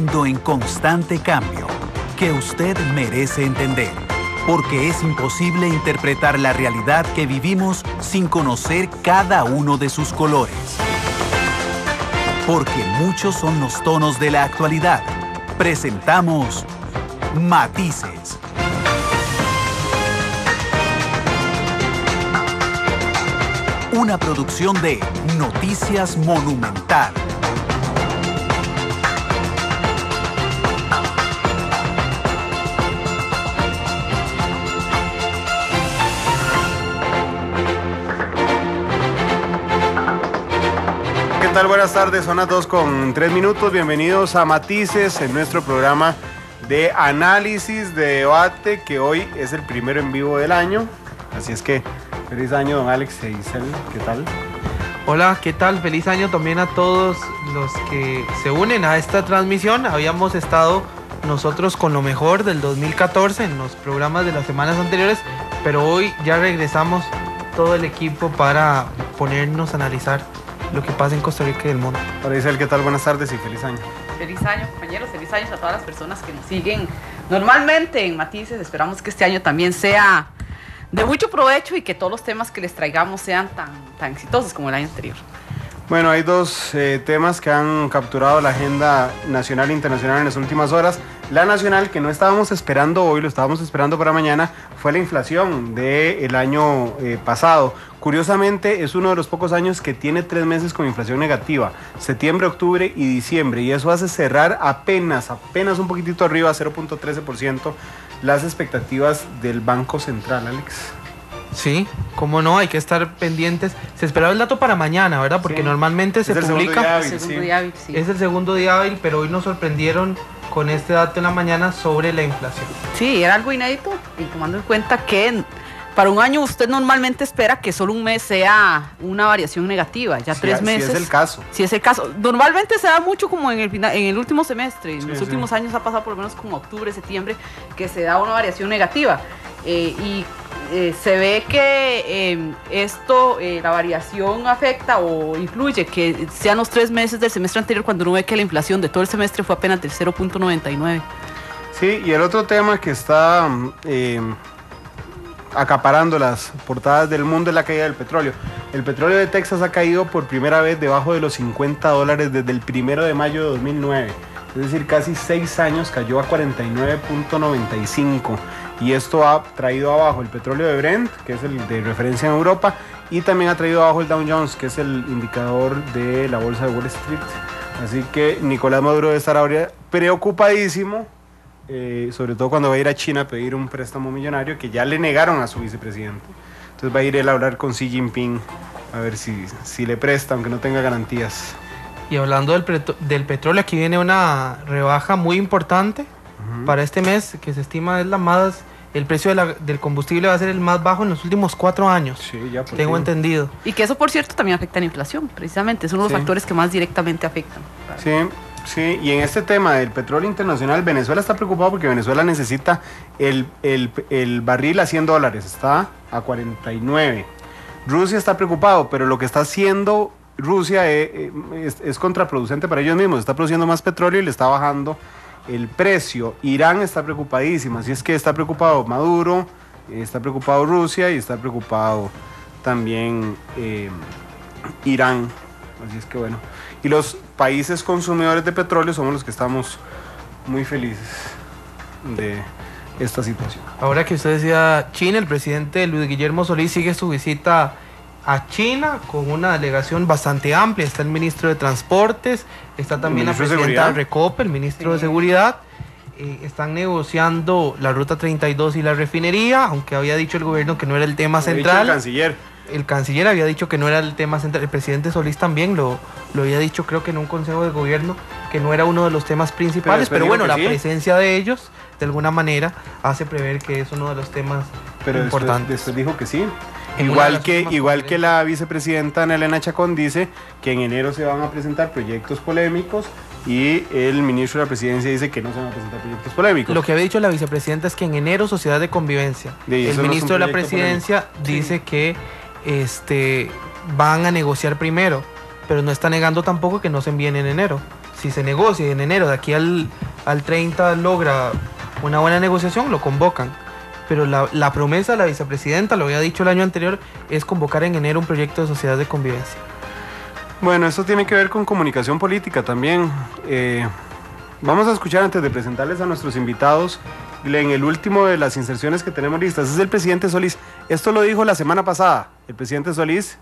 mundo en constante cambio que usted merece entender, porque es imposible interpretar la realidad que vivimos sin conocer cada uno de sus colores. Porque muchos son los tonos de la actualidad. Presentamos Matices. Una producción de Noticias Monumental. ¿Qué tal? Buenas tardes, son las 2:03. Bienvenidos a Matices, en nuestro programa de análisis, de debate, que hoy es el primero en vivo del año. Así es que feliz año, don Alex e Isel, ¿qué tal? Hola, ¿qué tal? Feliz año también a todos los que se unen a esta transmisión. Habíamos estado nosotros con lo mejor del 2014 en los programas de las semanas anteriores, pero hoy ya regresamos todo el equipo para ponernos a analizar lo que pasa en Costa Rica y el mundo. Hola Isel, ¿qué tal? Buenas tardes y feliz año. Feliz año, compañeros, feliz año a todas las personas que nos siguen normalmente en Matices. Esperamos que este año también sea de mucho provecho y que todos los temas que les traigamos sean tan exitosos como el año anterior. Bueno, hay dos temas que han capturado la agenda nacional e internacional en las últimas horas. La nacional, que no estábamos esperando hoy, lo estábamos esperando para mañana, fue la inflación del año pasado. Curiosamente, es uno de los pocos años que tiene 3 meses con inflación negativa, septiembre, octubre y diciembre, y eso hace cerrar apenas un poquitito arriba, 0.13%, las expectativas del Banco Central, Alex. Sí, cómo no, hay que estar pendientes. Se esperaba el dato para mañana, ¿verdad? Porque sí, normalmente se publica. Es el segundo día hábil, pero hoy nos sorprendieron con este dato en la mañana sobre la inflación. Sí, era algo inédito, y tomando en cuenta que para un año usted normalmente espera que solo un mes sea una variación negativa, ya 3 meses. Si es el caso. Si es el caso. Normalmente se da mucho como en el último semestre, en los últimos años ha pasado por lo menos como octubre, septiembre, que se da una variación negativa. Se ve que la variación afecta o influye que sean los 3 meses del semestre anterior, cuando uno ve que la inflación de todo el semestre fue apenas del 0.99. Sí, y el otro tema que está acaparando las portadas del mundo es la caída del petróleo. El petróleo de Texas ha caído por primera vez debajo de los $50 desde el 1 de mayo de 2009. Es decir, casi 6 años cayó a 49.95. Y esto ha traído abajo el petróleo de Brent, que es el de referencia en Europa, y también ha traído abajo el Dow Jones, que es el indicador de la bolsa de Wall Street. Así que Nicolás Maduro debe estar ahora preocupadísimo, sobre todo cuando va a ir a China a pedir un préstamo millonario que ya le negaron a su vicepresidente. Entonces va a ir él a hablar con Xi Jinping a ver si le presta, aunque no tenga garantías. Y hablando del petróleo, aquí viene una rebaja muy importante para este mes, que se estima es el precio del combustible va a ser el más bajo en los últimos 4 años. Sí, ya tengo entendido. Y que eso, por cierto, también afecta a la inflación, precisamente. Es uno de los factores que más directamente afectan. Sí, y en este tema del petróleo internacional, Venezuela está preocupado porque Venezuela necesita el barril a $100, está a 49. Rusia está preocupado, pero lo que está haciendo Rusia es contraproducente para ellos mismos. Está produciendo más petróleo y le está bajando el precio. Irán está preocupadísimo, así es que está preocupado Maduro, está preocupado Rusia y está preocupado también Irán. Así es que bueno, y los países consumidores de petróleo somos los que estamos muy felices de esta situación. Ahora que usted decía China, el presidente Luis Guillermo Solís sigue su visita a China con una delegación bastante amplia. Está el ministro de Transportes, está también la presidenta del Recope, el ministro de Seguridad. Están negociando la Ruta 32 y la refinería, aunque había dicho el gobierno que no era el tema central. El canciller había dicho que no era el tema central. El presidente Solís también lo había dicho, creo que en un consejo de gobierno, que no era uno de los temas principales, pero bueno, la presencia de ellos de alguna manera hace prever que es uno de los temas importantes. Después dijo que sí. Igual que la vicepresidenta Ana Elena Chacón dice que en enero se van a presentar proyectos polémicos, y el ministro de la presidencia dice que no se van a presentar proyectos polémicos. Lo que había dicho la vicepresidenta es que en enero Sociedad de Convivencia. El ministro de la presidencia dice que van a negociar primero, pero no está negando tampoco que no se envíen en enero. si se negocia en enero, de aquí al 30 logra una buena negociación, lo convocan. Pero la promesa de la vicepresidenta, lo había dicho el año anterior, es convocar en enero un proyecto de sociedad de convivencia. Bueno, esto tiene que ver con comunicación política también. Vamos a escuchar antes de presentarles a nuestros invitados en el último de las inserciones que tenemos listas. Es el presidente Solís. Esto lo dijo la semana pasada. El presidente Solís,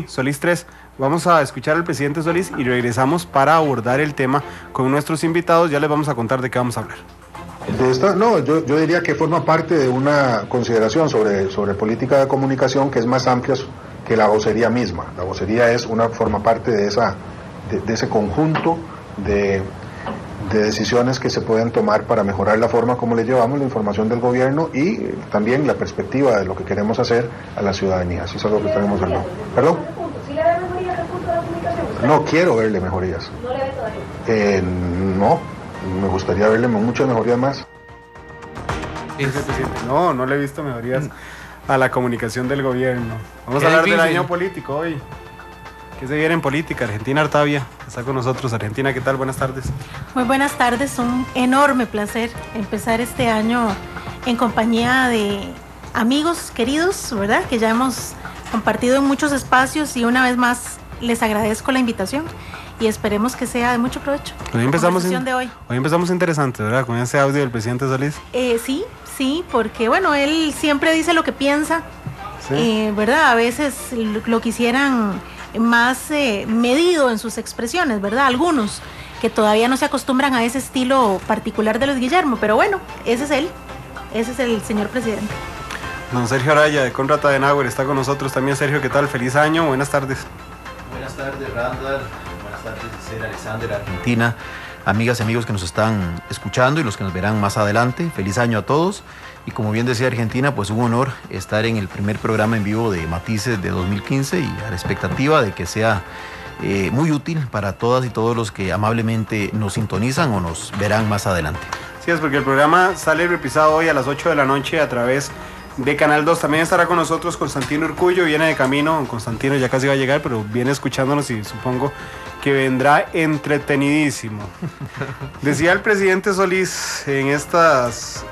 Solís 3. Vamos a escuchar al presidente Solís y regresamos para abordar el tema con nuestros invitados. Ya les vamos a contar de qué vamos a hablar. Yo diría que forma parte de una consideración sobre política de comunicación que es más amplia que la vocería misma. La vocería forma parte de ese conjunto de decisiones que se pueden tomar para mejorar la forma como le llevamos la información del gobierno y también la perspectiva de lo que queremos hacer a la ciudadanía. Así es algo que tenemos hablando. ¿Perdón? ¿Sí le ve mejorías al punto de la comunicación? No quiero verle mejorías. ¿No le ve todavía? No, me gustaría verle muchas mejorías más. No le he visto mejorías a la comunicación del gobierno. Vamos a hablar del año político hoy. ¿Qué se viene en política? Argentina Artavia está con nosotros. Argentina, ¿qué tal? Buenas tardes. Muy buenas tardes, un enorme placer empezar este año en compañía de amigos queridos, ¿verdad? Que ya hemos compartido en muchos espacios y una vez más les agradezco la invitación y esperemos que sea de mucho provecho. Hoy empezamos interesante, ¿verdad? Con ese audio del presidente Solís. Sí, porque bueno, él siempre dice lo que piensa, ¿sí? ¿Verdad? A veces lo quisieran más medido en sus expresiones, ¿verdad? Algunos que todavía no se acostumbran a ese estilo particular de Luis Guillermo, pero bueno, ese es el señor presidente. Don Sergio Araya de Conrad Adenauer está con nosotros también. Sergio, ¿qué tal? Feliz año, buenas tardes. Buenas tardes, Randall. Buenas tardes, Gisela, Alexander, Argentina. Amigas y amigos que nos están escuchando y los que nos verán más adelante, feliz año a todos. Y como bien decía Argentina, pues un honor estar en el primer programa en vivo de Matices de 2015 y a la expectativa de que sea muy útil para todas y todos los que amablemente nos sintonizan o nos verán más adelante. Sí, es porque el programa sale reprisado hoy a las 8 de la noche a través de Canal 2. También estará con nosotros Constantino Urcullo, viene de camino. Constantino ya casi va a llegar, pero viene escuchándonos y supongo que vendrá entretenidísimo. Decía el presidente Solís en estas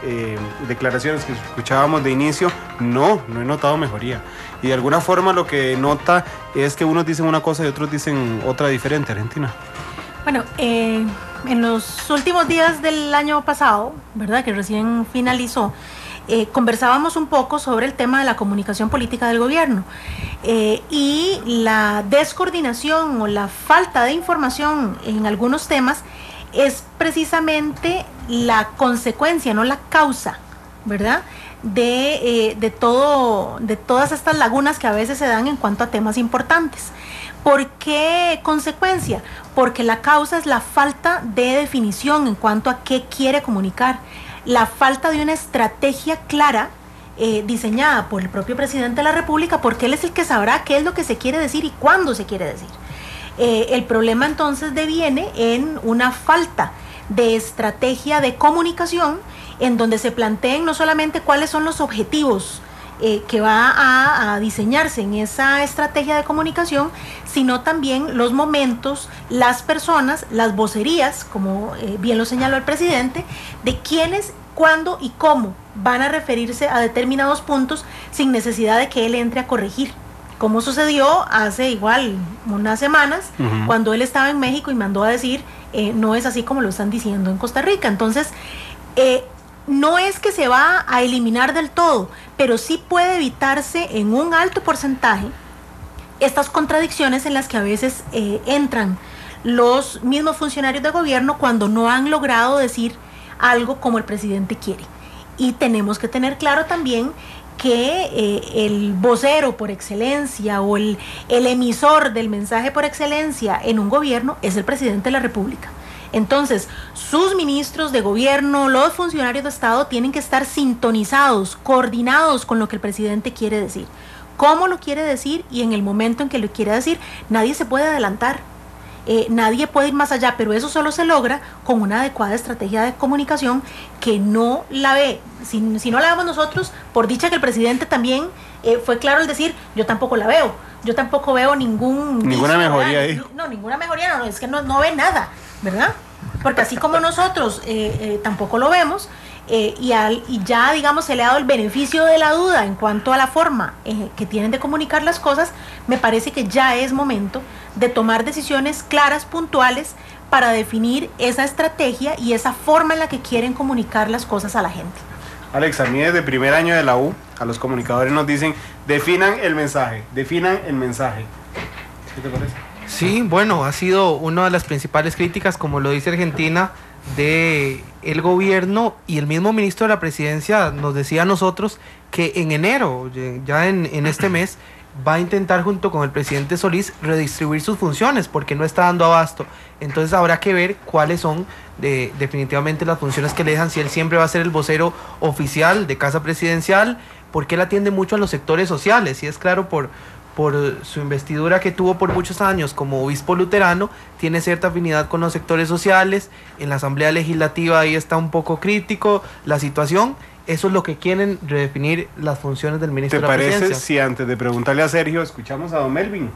declaraciones que escuchábamos de inicio, no he notado mejoría. Y de alguna forma lo que nota es que unos dicen una cosa y otros dicen otra diferente. Argentina. Bueno, en los últimos días del año pasado, ¿verdad? Que recién finalizó, conversábamos un poco sobre el tema de la comunicación política del gobierno y la descoordinación o la falta de información en algunos temas es precisamente la consecuencia, no la causa, ¿verdad? De todas estas lagunas que a veces se dan en cuanto a temas importantes. ¿Por qué consecuencia? Porque la causa es la falta de definición en cuanto a qué quiere comunicar, la falta de una estrategia clara diseñada por el propio presidente de la República, porque él es el que sabrá qué es lo que se quiere decir y cuándo se quiere decir. El problema entonces deviene en una falta de estrategia de comunicación en donde se planteen no solamente cuáles son los objetivos que va a diseñarse en esa estrategia de comunicación, sino también los momentos, las personas, las vocerías, como bien lo señaló el presidente, de quiénes, cuándo y cómo van a referirse a determinados puntos sin necesidad de que él entre a corregir, como sucedió hace igual unas semanas, cuando él estaba en México y mandó a decir no es así como lo están diciendo en Costa Rica. Entonces, no es que se va a eliminar del todo, pero sí puede evitarse en un alto porcentaje estas contradicciones en las que a veces entran los mismos funcionarios de gobierno cuando no han logrado decir algo como el presidente quiere. Y tenemos que tener claro también que el vocero por excelencia o el emisor del mensaje por excelencia en un gobierno es el presidente de la República. Entonces, sus ministros de gobierno, los funcionarios de Estado tienen que estar sintonizados, coordinados con lo que el presidente quiere decir. Cómo lo quiere decir y en el momento en que lo quiere decir, nadie se puede adelantar, nadie puede ir más allá, pero eso solo se logra con una adecuada estrategia de comunicación que no la ve. Si no la vemos nosotros, por dicha que el presidente también fue claro al decir, yo tampoco la veo. yo tampoco veo ninguna mejoría ahí. No, ninguna mejoría, no, es que no ve nada, ¿verdad? Porque así como nosotros tampoco lo vemos, y ya, digamos, se le ha dado el beneficio de la duda en cuanto a la forma que tienen de comunicar las cosas, me parece que ya es momento de tomar decisiones claras, puntuales, para definir esa estrategia y esa forma en la que quieren comunicar las cosas a la gente. Alex, a mí desde primer año de la U, a los comunicadores nos dicen, definan el mensaje. ¿Qué te parece? Sí, bueno, ha sido una de las principales críticas, como lo dice Argentina, de el gobierno, y el mismo ministro de la presidencia nos decía a nosotros que en enero, ya en este mes, va a intentar junto con el presidente Solís redistribuir sus funciones porque no está dando abasto. Entonces habrá que ver cuáles son definitivamente las funciones que le dejan, si él siempre va a ser el vocero oficial de Casa Presidencial, porque él atiende mucho a los sectores sociales, y es claro por su investidura que tuvo por muchos años como obispo luterano, tiene cierta afinidad con los sectores sociales. En la Asamblea Legislativa ahí está un poco crítico la situación. Eso es lo que quieren, redefinir las funciones del ministro de la Presidencia. ¿Te parece si antes de preguntarle a Sergio escuchamos a don Melvin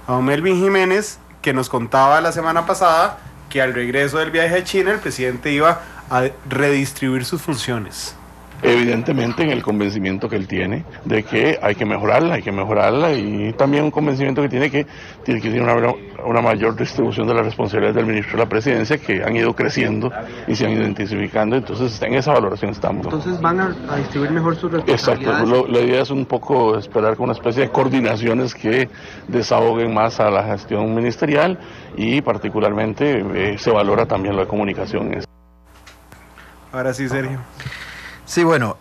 Jiménez, que nos contaba la semana pasada que al regreso del viaje a China el presidente iba a redistribuir sus funciones? Evidentemente en el convencimiento que él tiene de que hay que mejorarla, y también un convencimiento que tiene que tener una mayor distribución de las responsabilidades del ministro de la Presidencia, que han ido creciendo y se han ido intensificando. Entonces en esa valoración estamos. Entonces van a distribuir mejor sus responsabilidades. Exacto, la idea es un poco esperar con una especie de coordinaciones que desahoguen más a la gestión ministerial, y particularmente se valora también la comunicación. Ahora sí, Sergio. Sí, bueno,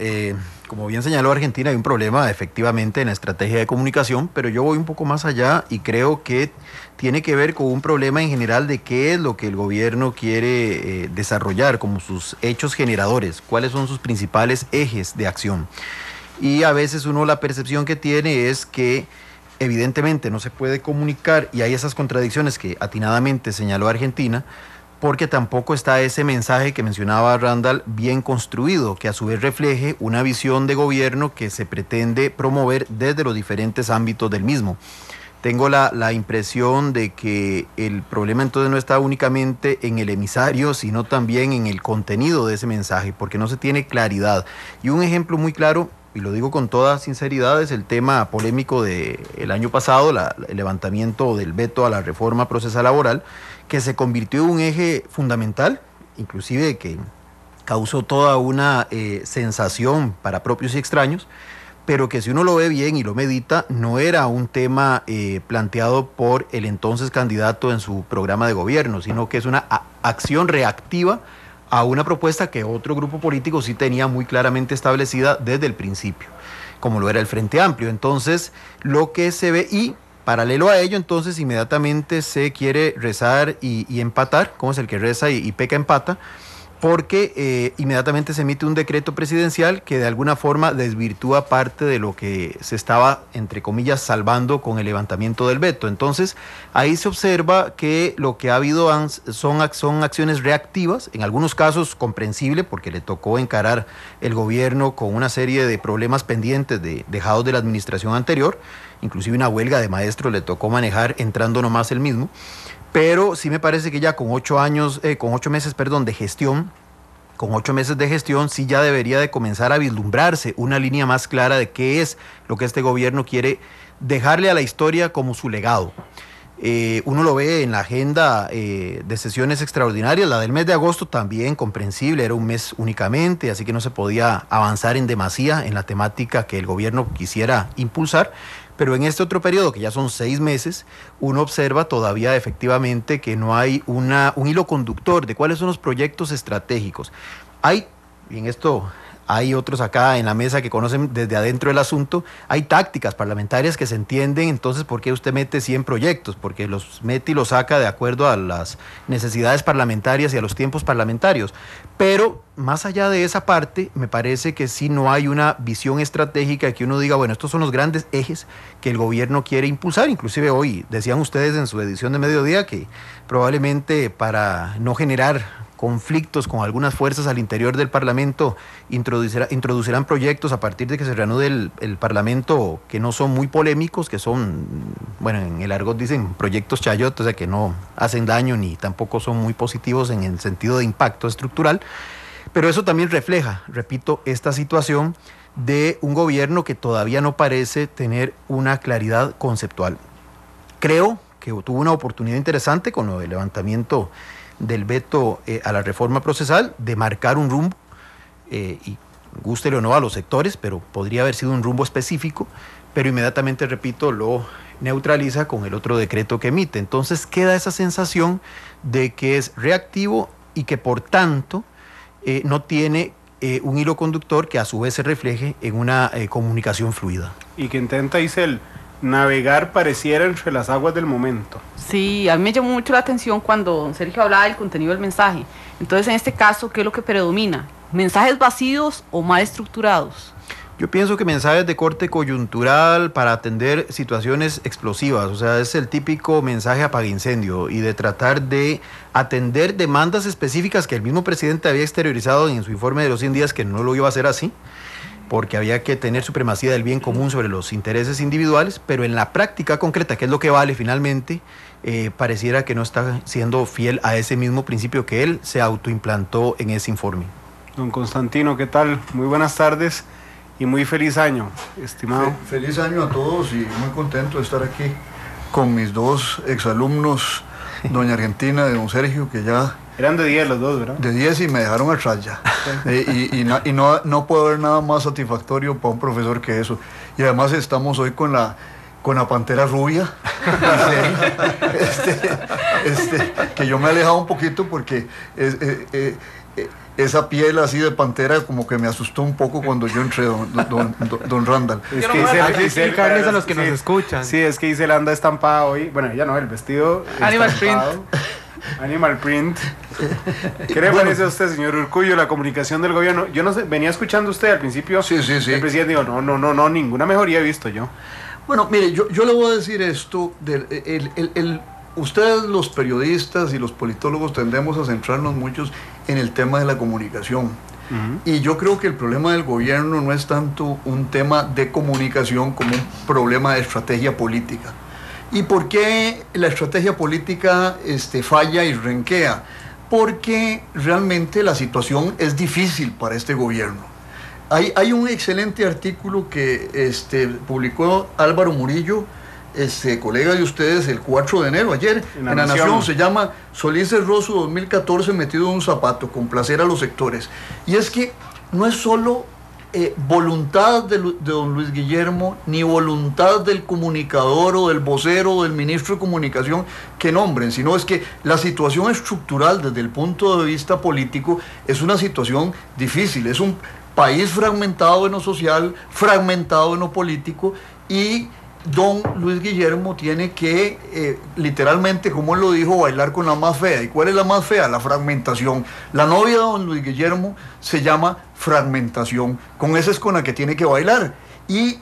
como bien señaló Argentina, hay un problema efectivamente en la estrategia de comunicación, pero yo voy un poco más allá y creo que tiene que ver con un problema en general de qué es lo que el gobierno quiere desarrollar como sus hechos generadores, cuáles son sus principales ejes de acción. Y a veces uno la percepción que tiene es que evidentemente no se puede comunicar, y hay esas contradicciones que atinadamente señaló Argentina, porque tampoco está ese mensaje que mencionaba Randall bien construido, que a su vez refleje una visión de gobierno que se pretende promover desde los diferentes ámbitos del mismo. Tengo la impresión de que el problema entonces no está únicamente en el emisario, sino también en el contenido de ese mensaje, porque no se tiene claridad. Y un ejemplo muy claro, y lo digo con toda sinceridad, es el tema polémico del año pasado, el levantamiento del veto a la reforma procesal laboral, que se convirtió en un eje fundamental, inclusive que causó toda una sensación para propios y extraños, pero que si uno lo ve bien y lo medita, no era un tema planteado por el entonces candidato en su programa de gobierno, sino que es una acción reactiva a una propuesta que otro grupo político sí tenía muy claramente establecida desde el principio, como lo era el Frente Amplio. Entonces, lo que se ve, y paralelo a ello, entonces inmediatamente se quiere rezar y empatar, como es el que reza y peca empata, porque inmediatamente se emite un decreto presidencial que de alguna forma desvirtúa parte de lo que se estaba, entre comillas, salvando con el levantamiento del veto. Entonces, ahí se observa que lo que ha habido son acciones reactivas, en algunos casos comprensible, porque le tocó encarar el gobierno con una serie de problemas pendientes dejados de la administración anterior, inclusive una huelga de maestros le tocó manejar entrando nomás él mismo. Pero sí me parece que ya con 8 meses de gestión, sí ya debería de comenzar a vislumbrarse una línea más clara de qué es lo que este gobierno quiere dejarle a la historia como su legado. Uno lo ve en la agenda de sesiones extraordinarias, la del mes de agosto también comprensible, era un mes únicamente, así que no se podía avanzar en demasía en la temática que el gobierno quisiera impulsar. Pero en este otro periodo, que ya son 6 meses, uno observa todavía efectivamente que no hay un hilo conductor de cuáles son los proyectos estratégicos. Y en esto hay otros acá en la mesa que conocen desde adentro del asunto, hay tácticas parlamentarias que se entienden. Entonces, ¿por qué usted mete 100 proyectos? Porque los mete y los saca de acuerdo a las necesidades parlamentarias y a los tiempos parlamentarios. Pero más allá de esa parte, me parece que sí no hay una visión estratégica que uno diga, bueno, estos son los grandes ejes que el gobierno quiere impulsar. Inclusive hoy decían ustedes en su edición de mediodía que probablemente para no generar conflictos con algunas fuerzas al interior del Parlamento, introducirán proyectos a partir de que se reanude el Parlamento que no son muy polémicos, que son, bueno, en el argot dicen proyectos chayotes, o sea, que no hacen daño ni tampoco son muy positivos en el sentido de impacto estructural. Pero eso también refleja, repito, esta situación de un gobierno que todavía no parece tener una claridad conceptual. Creo que tuvo una oportunidad interesante con lo del levantamiento del veto a la reforma procesal, de marcar un rumbo, y gústele o no a los sectores, pero podría haber sido un rumbo específico, pero inmediatamente, repito, lo neutraliza con el otro decreto que emite. Entonces queda esa sensación de que es reactivo y que por tanto no tiene un hilo conductor que a su vez se refleje en una comunicación fluida. Y que intenta, Isel, navegar pareciera entre las aguas del momento. Sí, a mí me llamó mucho la atención cuando don Sergio hablaba del contenido del mensaje. Entonces, en este caso, ¿qué es lo que predomina? ¿Mensajes vacíos o mal estructurados? Yo pienso que mensajes de corte coyuntural para atender situaciones explosivas, o sea, es el típico mensaje apaguincendio y de tratar de atender demandas específicas que el mismo presidente había exteriorizado en su informe de los 100 días que no lo iba a hacer así, porque había que tener supremacía del bien común sobre los intereses individuales, pero en la práctica concreta, que es lo que vale finalmente, pareciera que no está siendo fiel a ese mismo principio que él se autoimplantó en ese informe. Don Constantino, ¿qué tal? Muy buenas tardes. Y muy feliz año, estimado. Feliz año a todos y muy contento de estar aquí con mis dos exalumnos, doña Argentina y don Sergio, que ya... Eran de 10 los dos, ¿verdad? De 10 y me dejaron atrás ya. Y no puedo ver nada más satisfactorio para un profesor que eso. Y además estamos hoy con la pantera rubia, que yo me he alejado un poquito porque... esa piel así de pantera como que me asustó un poco cuando yo entré, don Randall. Es que hay que explicarles a los que nos escuchan. Sí, es que Isel anda estampada hoy. Bueno, ella no, el vestido Animal estampado. Animal Print. ¿Qué le parece a usted, señor Urcullo, la comunicación del gobierno? Yo no sé, venía escuchando usted al principio. Sí. El presidente dijo, no, ninguna mejoría he visto yo. Bueno, mire, yo le voy a decir esto, ustedes los periodistas y los politólogos tendemos a centrarnos muchos en el tema de la comunicación. Y yo creo que el problema del gobierno no es tanto un tema de comunicación como un problema de estrategia política. ¿Y por qué la estrategia política falla y renquea? Porque realmente la situación es difícil para este gobierno. Hay un excelente artículo que publicó Álvaro Murillo, colega de ustedes, el 4 de enero, ayer, en La Nación, se llama Solís Rosso 2014 metido en un zapato, complacer a los sectores. Y es que no es solo voluntad de don Luis Guillermo, ni voluntad del comunicador o del vocero o del ministro de Comunicación que nombren, sino es que la situación estructural desde el punto de vista político es una situación difícil, es un país fragmentado en lo social, fragmentado en lo político, y don Luis Guillermo tiene que, literalmente, como él lo dijo, bailar con la más fea. ¿Y cuál es la más fea? La fragmentación. La novia de don Luis Guillermo se llama fragmentación. Con esa es con la que tiene que bailar. Y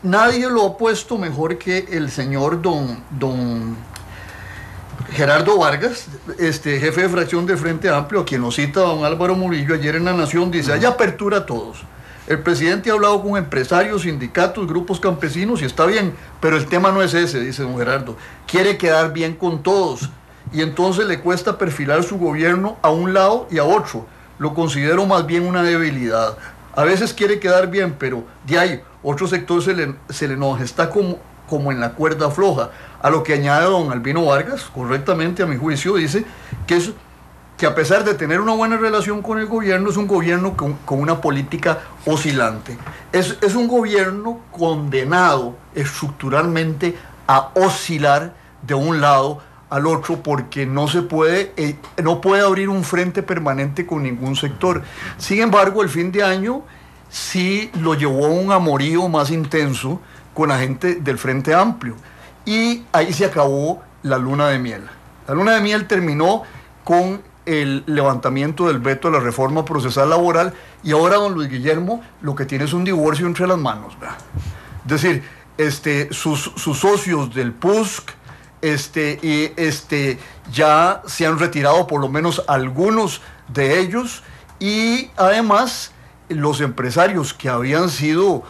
nadie lo ha puesto mejor que el señor don Gerardo Vargas, jefe de fracción de Frente Amplio, a quien lo cita don Álvaro Murillo ayer en La Nación. Dice, hay apertura a todos. El presidente ha hablado con empresarios, sindicatos, grupos campesinos y está bien, pero el tema no es ese, dice don Gerardo. Quiere quedar bien con todos y entonces le cuesta perfilar su gobierno a un lado y a otro. Lo considero más bien una debilidad. A veces quiere quedar bien, pero de ahí otro sector se le enoja, está como en la cuerda floja. A lo que añade don Albino Vargas, correctamente a mi juicio, dice que a pesar de tener una buena relación con el gobierno, es un gobierno con una política oscilante. Es un gobierno condenado estructuralmente a oscilar de un lado al otro porque no puede abrir un frente permanente con ningún sector. Sin embargo, el fin de año sí lo llevó a un amorío más intenso con la gente del Frente Amplio. Y ahí se acabó la luna de miel. La luna de miel terminó con el levantamiento del veto a la reforma procesal laboral y ahora don Luis Guillermo lo que tiene es un divorcio entre las manos, ¿verdad? Es decir, sus socios del PUSC ya se han retirado, por lo menos algunos de ellos, y además los empresarios que habían sido,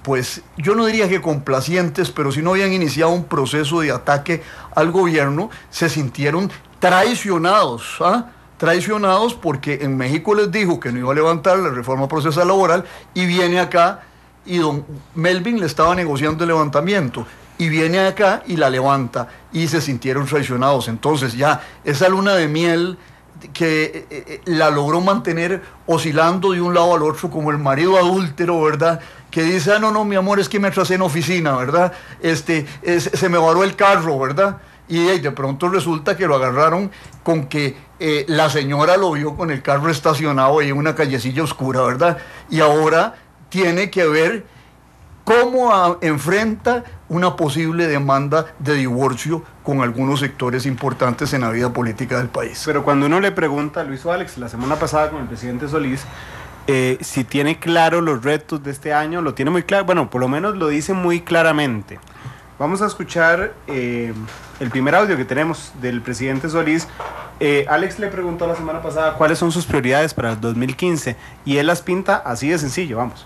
pues yo no diría que complacientes, pero si no habían iniciado un proceso de ataque al gobierno, se sintieron traicionados, traicionados porque en México les dijo que no iba a levantar la reforma procesal laboral, y viene acá y don Melvin le estaba negociando el levantamiento, y viene acá y la levanta, y se sintieron traicionados. Entonces ya esa luna de miel que la logró mantener oscilando de un lado al otro como el marido adúltero, ¿verdad? Que dice, no, mi amor, es que me atrasé en oficina, ¿verdad? Se me varó el carro, ¿verdad? Y de pronto resulta que lo agarraron con que la señora lo vio con el carro estacionado ahí en una callecilla oscura, ¿verdad? Y ahora tiene que ver cómo enfrenta una posible demanda de divorcio con algunos sectores importantes en la vida política del país. Pero cuando uno le pregunta, lo hizo Alex la semana pasada con el presidente Solís, si tiene claro los retos de este año, lo tiene muy claro, bueno, por lo menos lo dice muy claramente. Vamos a escuchar el primer audio que tenemos del presidente Solís. Alex le preguntó la semana pasada cuáles son sus prioridades para el 2015 y él las pinta así de sencillo, vamos.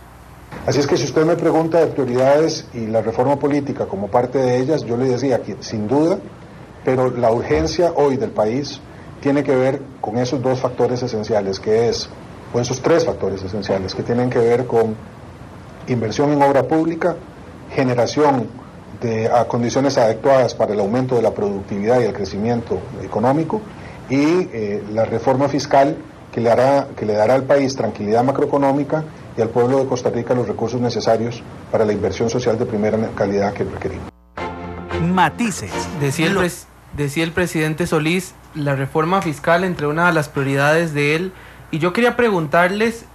Así es que si usted me pregunta de prioridades y la reforma política como parte de ellas, yo le decía que sin duda, pero la urgencia hoy del país tiene que ver con esos dos factores esenciales, o esos tres factores esenciales, que tienen que ver con inversión en obra pública, generación de condiciones adecuadas para el aumento de la productividad y el crecimiento económico, y la reforma fiscal que le dará al país tranquilidad macroeconómica y al pueblo de Costa Rica los recursos necesarios para la inversión social de primera calidad que requerimos. Matices. Decía el presidente Solís, la reforma fiscal entre una de las prioridades de él, y yo quería preguntarles,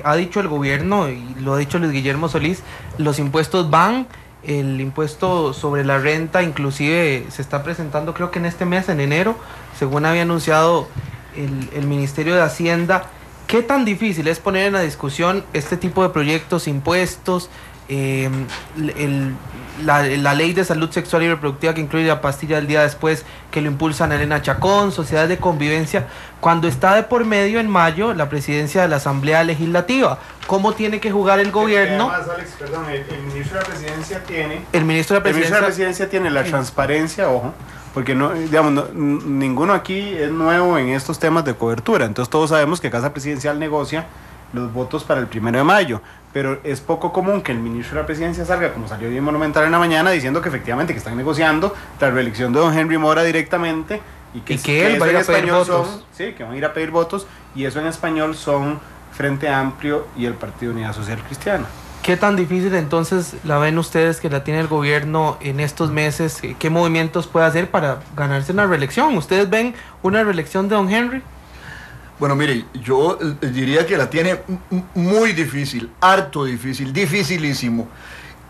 ha dicho el gobierno, y lo ha dicho Luis Guillermo Solís, los impuestos van, el impuesto sobre la renta inclusive se está presentando creo que en este mes, en enero, según había anunciado el Ministerio de Hacienda. ¿Qué tan difícil es poner en la discusión este tipo de proyectos, impuestos, la ley de salud sexual y reproductiva que incluye la pastilla del día después, que lo impulsan Elena Chacón, sociedades de convivencia, cuando está de por medio en mayo la presidencia de la Asamblea Legislativa? ¿Cómo tiene que jugar el gobierno? Además, Alex, perdón, el ministro de la Presidencia tiene... El ministro de la Presidencia tiene la transparencia, ojo, porque ninguno aquí es nuevo en estos temas de cobertura, entonces todos sabemos que Casa Presidencial negocia los votos para el 1 de mayo, pero es poco común que el ministro de la Presidencia salga, como salió bien Monumental en la mañana, diciendo que efectivamente que están negociando la reelección de don Henry Mora directamente, y que él va a ir a pedir votos. Sí, que van a ir a pedir votos, y eso en español son Frente Amplio y el Partido Unidad Social Cristiana. ¿Qué tan difícil entonces la ven ustedes que la tiene el gobierno en estos meses? ¿Qué movimientos puede hacer para ganarse una reelección? ¿Ustedes ven una reelección de don Henry? Bueno, mire, yo diría que la tiene muy difícil, harto difícil, dificilísimo.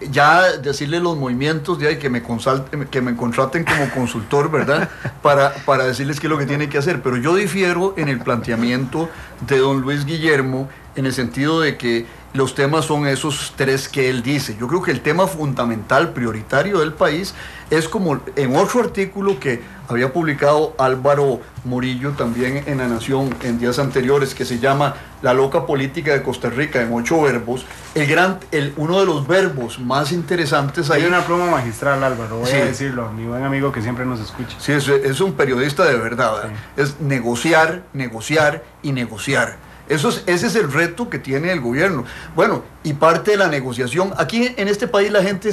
Ya decirle los movimientos, ya que me contraten como consultor, ¿verdad? Para decirles qué es lo que tiene que hacer. Pero yo difiero en el planteamiento de don Luis Guillermo, en el sentido de que los temas son esos tres que él dice. Yo creo que el tema fundamental, prioritario del país, es como en otro artículo que había publicado Álvaro Murillo también en La Nación en días anteriores, que se llama La loca política de Costa Rica, en 8 verbos. Uno de los verbos más interesantes ahí... Hay una pluma magistral, Álvaro, voy a decirlo, mi buen amigo que siempre nos escucha. Sí, es un periodista de verdad, sí. Es negociar, negociar y negociar. Ese es el reto que tiene el gobierno. Bueno, y parte de la negociación, aquí en este país la gente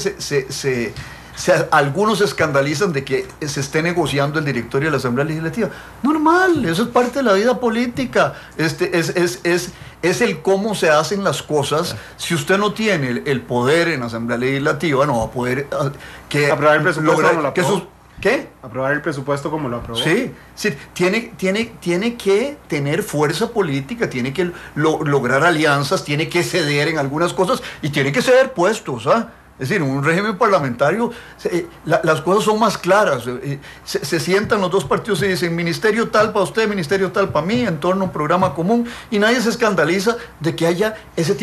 algunos se escandalizan de que se esté negociando el directorio de la Asamblea Legislativa. Normal, eso es parte de la vida política. Es el cómo se hacen las cosas. Si usted no tiene el poder en la Asamblea Legislativa, no va a poder aprobar el presupuesto. ¿Qué? Aprobar el presupuesto como lo aprobó. Sí, tiene que tener fuerza política, tiene que lograr alianzas, tiene que ceder en algunas cosas y tiene que ceder puestos, Es decir, en un régimen parlamentario las cosas son más claras. Se sientan los dos partidos y dicen ministerio tal para usted, ministerio tal para mí, en torno a un programa común, y nadie se escandaliza de que haya ese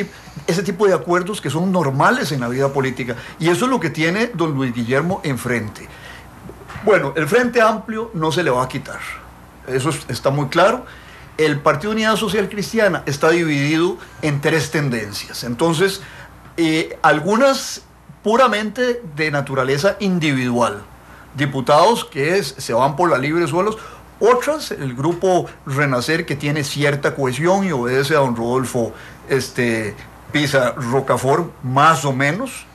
tipo de acuerdos que son normales en la vida política. Y eso es lo que tiene don Luis Guillermo enfrente. Bueno, el Frente Amplio no se le va a quitar, eso está muy claro. el Partido Unidad Social Cristiana está dividido en 3 tendencias. Entonces, algunas puramente de naturaleza individual, diputados que se van por la libre suelos, otras, el grupo Renacer, que tiene cierta cohesión y obedece a don Rodolfo Pisa Rocafort, más o menos,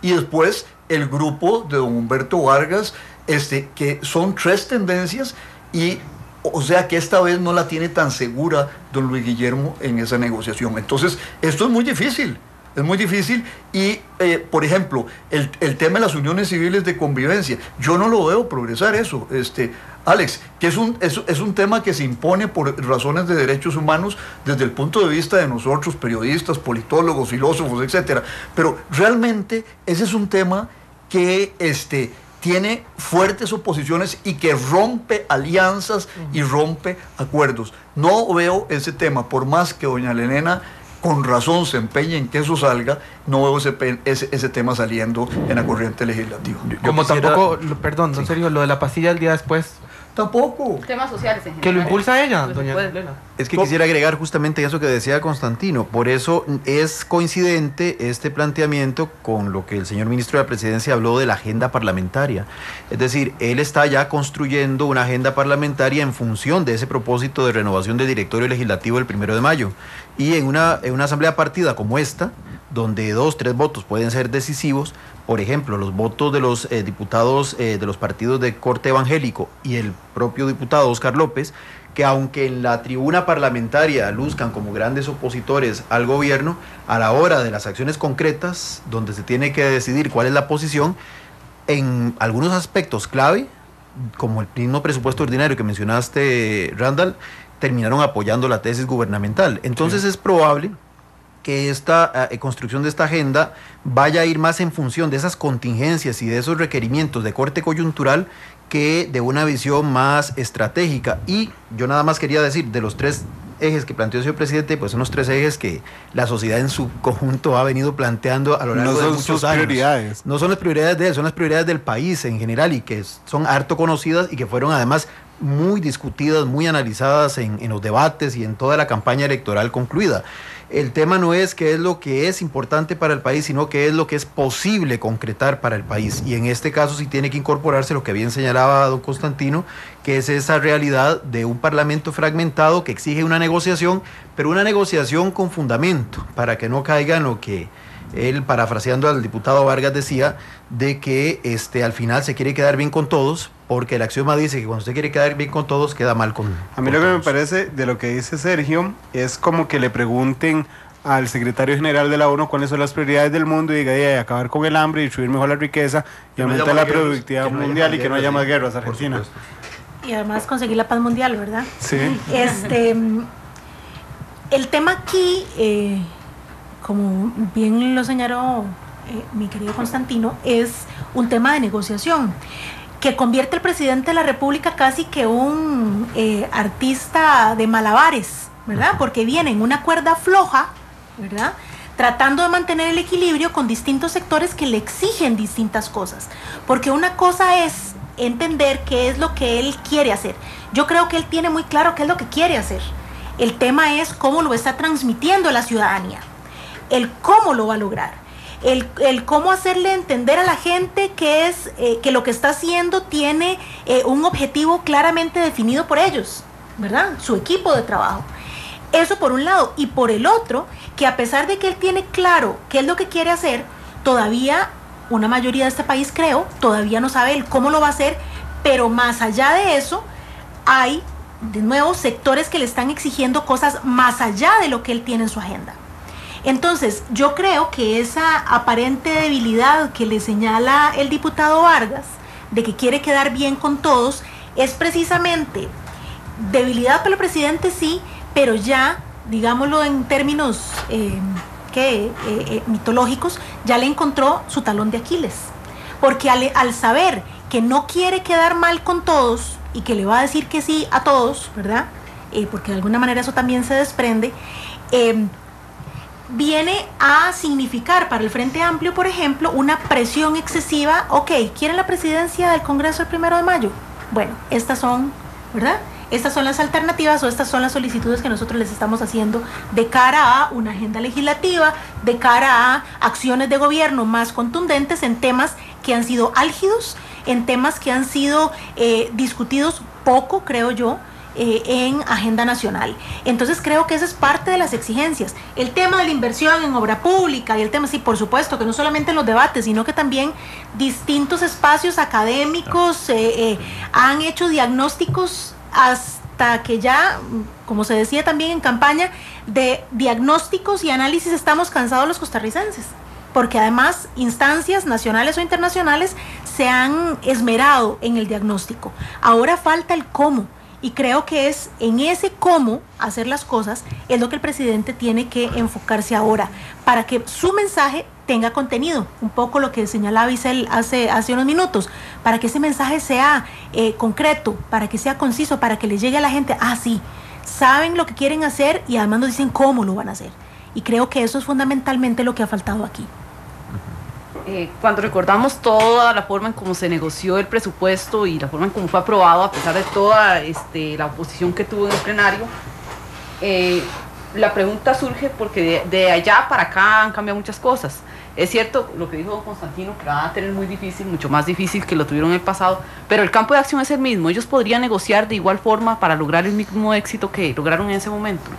y después el grupo de don Humberto Vargas, que son 3 tendencias, y o sea que esta vez no la tiene tan segura don Luis Guillermo en esa negociación. Entonces, esto es muy difícil. Es muy difícil y, por ejemplo, el tema de las uniones civiles de convivencia, yo no lo veo progresar eso, Alex, que es un tema que se impone por razones de derechos humanos desde el punto de vista de nosotros, periodistas, politólogos, filósofos, etcétera. Pero realmente ese es un tema que tiene fuertes oposiciones y que rompe alianzas y rompe acuerdos. No veo ese tema, por más que doña Elena con razón se empeña en que eso salga, no veo ese tema saliendo en la corriente legislativa. Como tampoco, perdón, don Sergio, lo de la pastilla el día después. Tampoco. Temas sociales en general. Que lo impulsa ella, doña Elena. Es que quisiera agregar justamente eso que decía Constantino. Por eso es coincidente este planteamiento con lo que el señor ministro de la Presidencia habló de la agenda parlamentaria. Es decir, él está ya construyendo una agenda parlamentaria en función de ese propósito de renovación del directorio legislativo el 1 de mayo. Y en una asamblea partida como esta, donde 2, 3 votos pueden ser decisivos, por ejemplo, los votos de los diputados de los partidos de corte evangélico y el propio diputado Óscar López, que aunque en la tribuna parlamentaria luzcan como grandes opositores al gobierno, a la hora de las acciones concretas, donde se tiene que decidir cuál es la posición, en algunos aspectos clave, como el mismo presupuesto ordinario que mencionaste, Randall, terminaron apoyando la tesis gubernamental. Entonces sí, es probable que esta construcción de esta agenda vaya a ir más en función de esas contingencias y de esos requerimientos de corte coyuntural que de una visión más estratégica. Y yo nada más quería decir, de los 3 ejes que planteó el señor presidente, pues son los 3 ejes que la sociedad en su conjunto ha venido planteando a lo largo de muchos años. Prioridades. No son las prioridades de él, son las prioridades del país en general y que son harto conocidas y que fueron además muy discutidas, muy analizadas en los debates y en toda la campaña electoral concluida. El tema no es qué es lo que es importante para el país, sino qué es lo que es posible concretar para el país. Y en este caso sí tiene que incorporarse lo que bien señalaba don Constantino, que es esa realidad de un parlamento fragmentado que exige una negociación, pero una negociación con fundamento, para que no caiga en lo que él, parafraseando al diputado Vargas, decía, de que al final se quiere quedar bien con todos, porque el axioma dice que cuando usted quiere quedar bien con todos, queda mal con A mí lo que me parece de lo que dice Sergio es como que le pregunten al secretario general de la ONU cuáles son las prioridades del mundo y diga, acabar con el hambre, distribuir mejor la riqueza y aumentar la productividad mundial y que no haya más guerras, Argentina. Y además conseguir la paz mundial, ¿verdad? Sí. El tema aquí, como bien lo señaló mi querido Constantino, es un tema de negociación que convierte al presidente de la República casi que un artista de malabares, ¿verdad? Porque viene en una cuerda floja, ¿verdad? Tratando de mantener el equilibrio con distintos sectores que le exigen distintas cosas. Porque una cosa es entender qué es lo que él quiere hacer. Yo creo que él tiene muy claro qué es lo que quiere hacer. El tema es cómo lo está transmitiendo a la ciudadanía, el cómo lo va a lograr. El cómo hacerle entender a la gente que lo que está haciendo tiene un objetivo claramente definido por ellos, ¿verdad? Su equipo de trabajo. Eso por un lado. Y por el otro, que a pesar de que él tiene claro qué es lo que quiere hacer, todavía una mayoría de este país, creo, todavía no sabe el cómo lo va a hacer, pero más allá de eso, hay, de nuevo, sectores que le están exigiendo cosas más allá de lo que él tiene en su agenda. Entonces, yo creo que esa aparente debilidad que le señala el diputado Vargas, de que quiere quedar bien con todos, es precisamente debilidad para el presidente, sí, pero ya, digámoslo en términos mitológicos, ya le encontró su talón de Aquiles. Porque al saber que no quiere quedar mal con todos y que le va a decir que sí a todos, ¿verdad? Porque de alguna manera eso también se desprende, viene a significar para el Frente Amplio, por ejemplo, una presión excesiva. Ok, ¿quieren la presidencia del Congreso el 1 de mayo? Bueno, estas son, ¿verdad?, estas son las alternativas o estas son las solicitudes que nosotros les estamos haciendo de cara a una agenda legislativa, de cara a acciones de gobierno más contundentes en temas que han sido álgidos, en temas que han sido discutidos poco, creo yo, en agenda nacional. Entonces creo que esa es parte de las exigencias. El tema de la inversión en obra pública y el tema, sí, por supuesto, que no solamente en los debates, sino que también distintos espacios académicos han hecho diagnósticos hasta que ya, como se decía también en campaña, de diagnósticos y análisis estamos cansados los costarricenses, porque además instancias nacionales o internacionales se han esmerado en el diagnóstico. Ahora falta el cómo. Y creo que es en ese cómo hacer las cosas es lo que el presidente tiene que enfocarse ahora, para que su mensaje tenga contenido, un poco lo que señalaba Isel hace unos minutos, para que ese mensaje sea concreto, para que sea conciso, para que le llegue a la gente, sí, saben lo que quieren hacer y además nos dicen cómo lo van a hacer. Y creo que eso es fundamentalmente lo que ha faltado aquí. Cuando recordamos toda la forma en cómo se negoció el presupuesto y la forma en cómo fue aprobado, a pesar de toda la oposición que tuvo en el plenario, la pregunta surge porque de allá para acá han cambiado muchas cosas. Es cierto lo que dijo don Constantino, que van a tener muy difícil, mucho más difícil que lo tuvieron en el pasado, pero el campo de acción es el mismo. Ellos podrían negociar de igual forma para lograr el mismo éxito que lograron en ese momento.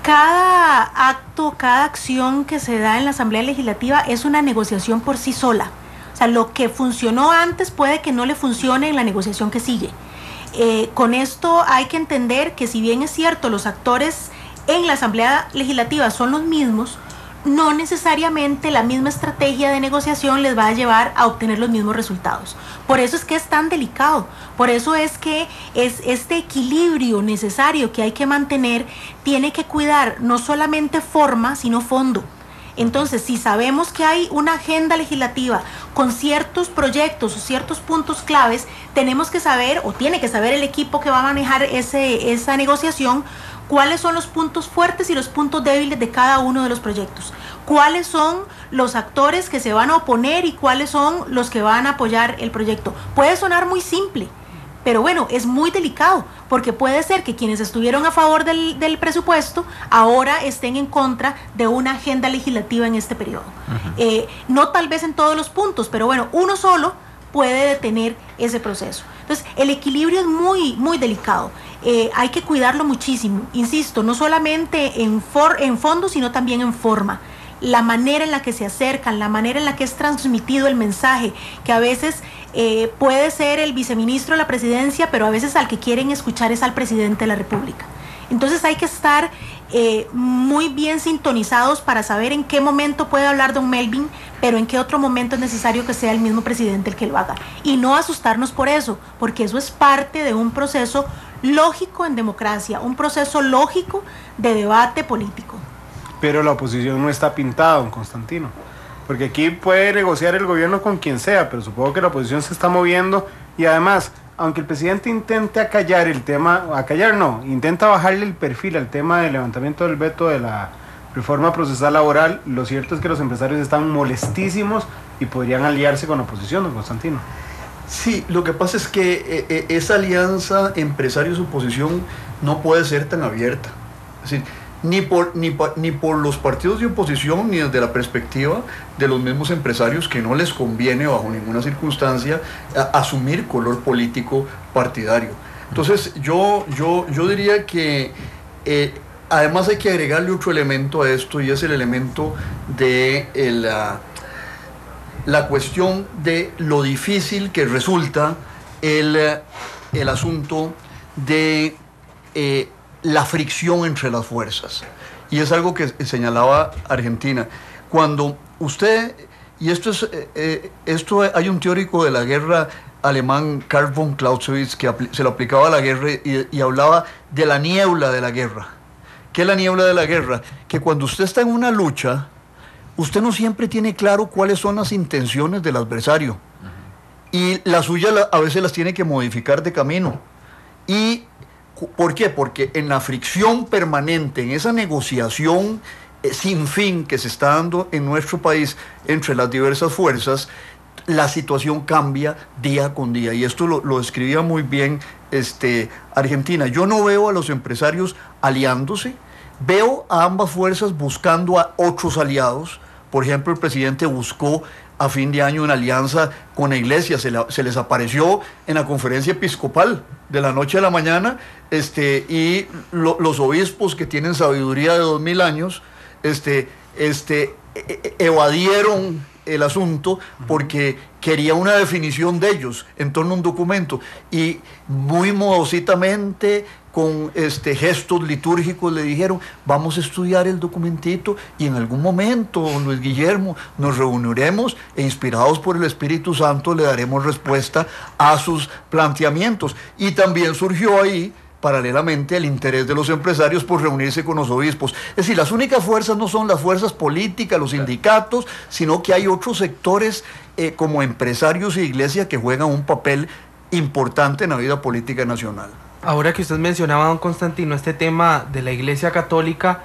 Cada acto, cada acción que se da en la Asamblea Legislativa es una negociación por sí sola. O sea, lo que funcionó antes puede que no le funcione en la negociación que sigue. Con esto hay que entender que si bien es cierto, los actores en la Asamblea Legislativa son los mismos, no necesariamente la misma estrategia de negociación les va a llevar a obtener los mismos resultados. Por eso es que es tan delicado, por eso es que es este equilibrio necesario que hay que mantener, tiene que cuidar no solamente forma, sino fondo. Entonces, si sabemos que hay una agenda legislativa con ciertos proyectos o ciertos puntos claves, tenemos que saber, o tiene que saber el equipo que va a manejar esa negociación, cuáles son los puntos fuertes y los puntos débiles de cada uno de los proyectos, cuáles son los actores que se van a oponer y cuáles son los que van a apoyar el proyecto. Puede sonar muy simple, pero bueno, es muy delicado, porque puede ser que quienes estuvieron a favor del presupuesto ahora estén en contra de una agenda legislativa en este periodo. No tal vez en todos los puntos, pero bueno, uno solo puede detener ese proceso. Entonces, el equilibrio es muy, muy delicado. Hay que cuidarlo muchísimo, insisto, no solamente en fondo, sino también en forma. La manera en la que se acercan, la manera en la que es transmitido el mensaje, que a veces puede ser el viceministro de la presidencia, pero a veces al que quieren escuchar es al presidente de la República. Entonces hay que estar muy bien sintonizados para saber en qué momento puede hablar don Melvin, pero en qué otro momento es necesario que sea el mismo presidente el que lo haga. Y no asustarnos por eso, porque eso es parte de un proceso lógico en democracia, un proceso lógico de debate político. Pero la oposición no está pintada, don Constantino, porque aquí puede negociar el gobierno con quien sea, pero supongo que la oposición se está moviendo y además, aunque el presidente intente acallar el tema, intenta bajarle el perfil al tema del levantamiento del veto de la reforma procesal laboral, lo cierto es que los empresarios están molestísimos y podrían aliarse con la oposición, don Constantino. Sí, lo que pasa es que esa alianza empresarios-oposición no puede ser tan abierta. Es decir, ni por los partidos de oposición, ni desde la perspectiva de los mismos empresarios, que no les conviene bajo ninguna circunstancia asumir color político partidario. Entonces yo diría que además hay que agregarle otro elemento a esto, y es el elemento de la cuestión de lo difícil que resulta el asunto de la fricción entre las fuerzas. Y es algo que señalaba Argentina. Cuando usted, y esto hay un teórico de la guerra alemán, Karl von Clausewitz, que se lo aplicaba a la guerra y hablaba de la niebla de la guerra. ¿Qué es la niebla de la guerra? Que cuando usted está en una lucha, usted no siempre tiene claro cuáles son las intenciones del adversario. Y la suya a veces las tiene que modificar de camino. Y ¿por qué? Porque en la fricción permanente, en esa negociación sin fin que se está dando en nuestro país entre las diversas fuerzas, la situación cambia día con día. Y esto lo describía muy bien Argentina. Yo no veo a los empresarios aliándose, veo a ambas fuerzas buscando a otros aliados. Por ejemplo, el presidente buscó a fin de año una alianza con la iglesia, se les apareció en la conferencia episcopal de la noche a la mañana, y los obispos que tienen sabiduría de 2000 años, evadieron el asunto porque quería una definición de ellos en torno a un documento, y muy modositamente, con gestos litúrgicos, le dijeron: vamos a estudiar el documentito y en algún momento, don Luis Guillermo, nos reuniremos e, inspirados por el Espíritu Santo, le daremos respuesta a sus planteamientos. Y también surgió ahí, paralelamente, el interés de los empresarios por reunirse con los obispos. Es decir, las únicas fuerzas no son las fuerzas políticas, los sindicatos, sino que hay otros sectores como empresarios e iglesia que juegan un papel importante en la vida política nacional. Ahora que usted mencionaba, don Constantino, este tema de la Iglesia Católica,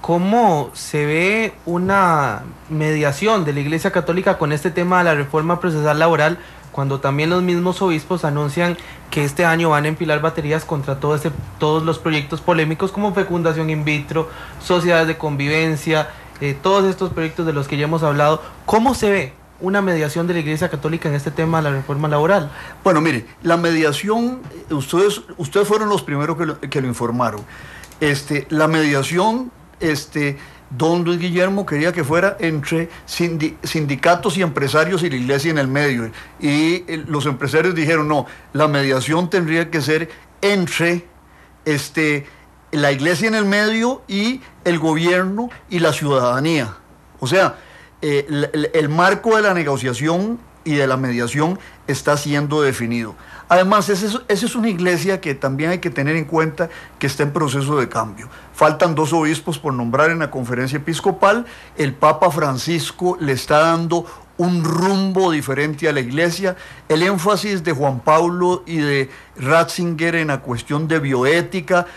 ¿cómo se ve una mediación de la Iglesia Católica con este tema de la reforma procesal laboral, cuando también los mismos obispos anuncian que este año van a empilar baterías contra todos los proyectos polémicos como fecundación in vitro, sociedades de convivencia, todos estos proyectos de los que ya hemos hablado? ¿Cómo se ve una mediación de la Iglesia Católica en este tema de la reforma laboral? Bueno, mire, la mediación, ustedes fueron los primeros que lo informaron. La mediación, don Luis Guillermo quería que fuera entre sindicatos y empresarios y la iglesia en el medio. Y los empresarios dijeron: no, la mediación tendría que ser entre la iglesia en el medio y el gobierno y la ciudadanía. O sea, el marco de la negociación y de la mediación está siendo definido. Además, esa es una iglesia que también hay que tener en cuenta que está en proceso de cambio. Faltan 2 obispos por nombrar en la conferencia episcopal. El Papa Francisco le está dando un rumbo diferente a la iglesia. El énfasis de Juan Pablo y de Ratzinger en la cuestión de bioética,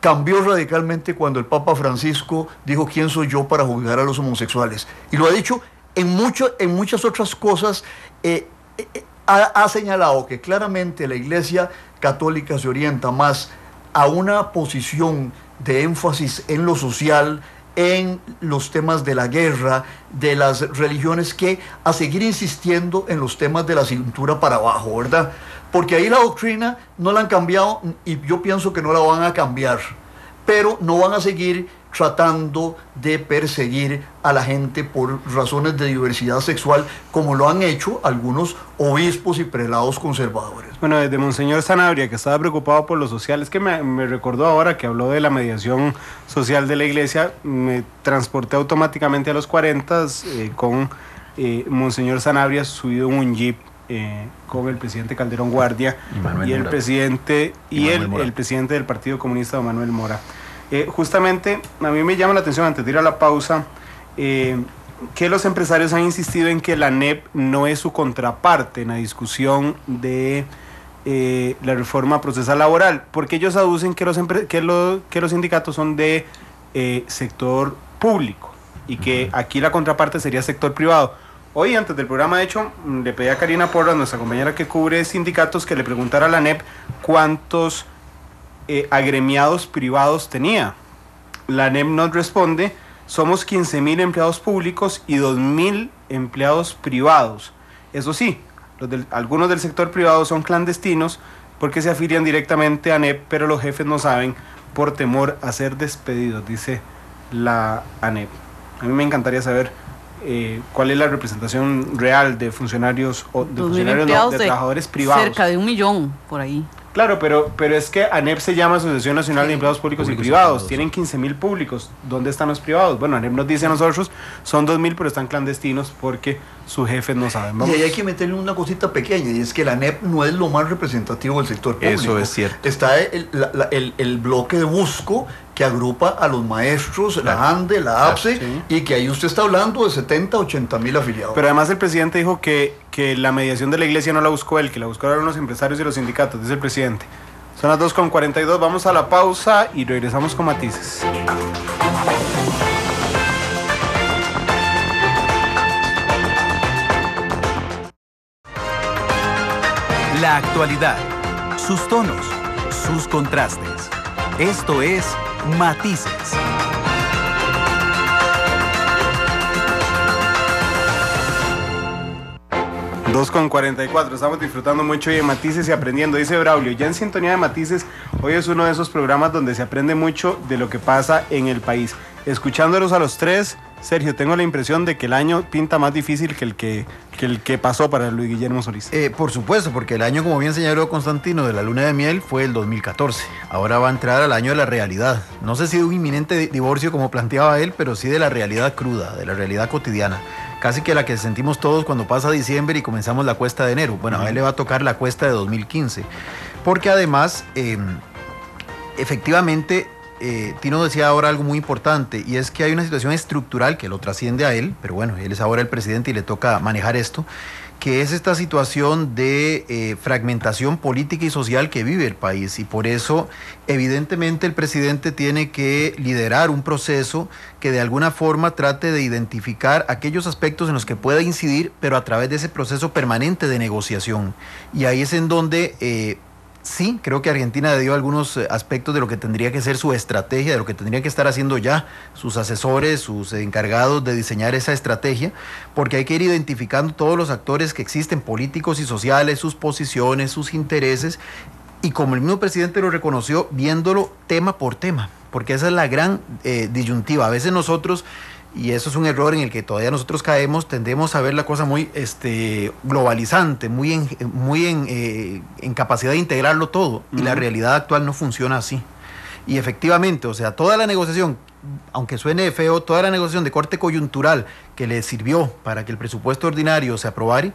cambió radicalmente cuando el Papa Francisco dijo: ¿quién soy yo para juzgar a los homosexuales? Y lo ha dicho en muchas otras cosas. Ha señalado que claramente la Iglesia Católica se orienta más a una posición de énfasis en lo social, en los temas de la guerra, de las religiones, que a seguir insistiendo en los temas de la cintura para abajo, ¿verdad? Porque ahí la doctrina no la han cambiado, y yo pienso que no la van a cambiar, pero no van a seguir tratando de perseguir a la gente por razones de diversidad sexual, como lo han hecho algunos obispos y prelados conservadores. Bueno, desde Monseñor Sanabria, que estaba preocupado por lo social, es que me recordó ahora que habló de la mediación social de la iglesia, me transporté automáticamente a los 40 con Monseñor Sanabria subido en un jeep con el presidente Calderón Guardia y el presidente el presidente del Partido Comunista, don Manuel Mora. Justamente a mí me llama la atención, antes de ir a la pausa, que los empresarios han insistido en que la ANEP no es su contraparte en la discusión de la reforma procesal laboral, porque ellos aducen que los sindicatos son de sector público y que aquí la contraparte sería sector privado. Hoy, antes del programa, de hecho, le pedí a Karina Porras, nuestra compañera que cubre sindicatos, que le preguntara a la ANEP cuántos agremiados privados tenía. La ANEP nos responde: somos 15.000 empleados públicos y 2.000 empleados privados. Eso sí, algunos del sector privado son clandestinos porque se afilian directamente a ANEP, pero los jefes no saben por temor a ser despedidos, dice la ANEP. A mí me encantaría saber cuál es la representación real de funcionarios o de trabajadores privados. Cerca de 1 millón por ahí. Claro, pero es que ANEP se llama Asociación Nacional de Empleados Públicos y Privados. Tienen 15.000 públicos. ¿Dónde están los privados? Bueno, ANEP nos dice a nosotros, son 2.000, pero están clandestinos porque sus jefes no saben. Y ahí hay que meterle una cosita pequeña, y es que la ANEP no es lo más representativo del sector público. Eso es cierto. Está el bloque de Busco, que agrupa a los maestros, la ANDE, la APSE, sí, y que ahí usted está hablando de 70, 80.000 afiliados. Pero además el presidente dijo que la mediación de la iglesia no la buscó él, que la buscaron los empresarios y los sindicatos, dice el presidente. Son las 2:42, vamos a la pausa y regresamos con matices. La actualidad, sus tonos, sus contrastes. Esto es Matices. 2:44, estamos disfrutando mucho hoy de Matices y aprendiendo, dice Braulio. Ya en sintonía de Matices, hoy es uno de esos programas donde se aprende mucho de lo que pasa en el país. Escuchándolos a los tres, Sergio, tengo la impresión de que el año pinta más difícil que el que pasó para Luis Guillermo Solís. Por supuesto, porque el año, como bien señaló Constantino, de la luna de miel fue el 2014. Ahora va a entrar al año de la realidad. No sé si de un inminente divorcio como planteaba él, pero sí de la realidad cruda, de la realidad cotidiana. Casi que la que sentimos todos cuando pasa diciembre y comenzamos la cuesta de enero. Bueno, a él le va a tocar la cuesta de 2015. Porque además, efectivamente, Tino decía ahora algo muy importante, y es que hay una situación estructural que lo trasciende a él, pero bueno, él es ahora el presidente y le toca manejar esto, que es esta situación de fragmentación política y social que vive el país, y por eso evidentemente el presidente tiene que liderar un proceso que de alguna forma trate de identificar aquellos aspectos en los que pueda incidir, pero a través de ese proceso permanente de negociación, y ahí es en donde sí, creo que Argentina dio algunos aspectos de lo que tendría que ser su estrategia, de lo que tendrían que estar haciendo ya sus asesores, sus encargados de diseñar esa estrategia, porque hay que ir identificando todos los actores que existen, políticos y sociales, sus posiciones, sus intereses, y como el mismo presidente lo reconoció, viéndolo tema por tema, porque esa es la gran disyuntiva. A veces nosotros, y eso es un error en el que todavía nosotros caemos, tendemos a ver la cosa muy globalizante, muy en capacidad de integrarlo todo, y la realidad actual no funciona así. Y efectivamente, o sea, toda la negociación, aunque suene feo, toda la negociación de corte coyuntural que le sirvió para que el presupuesto ordinario se aprobara,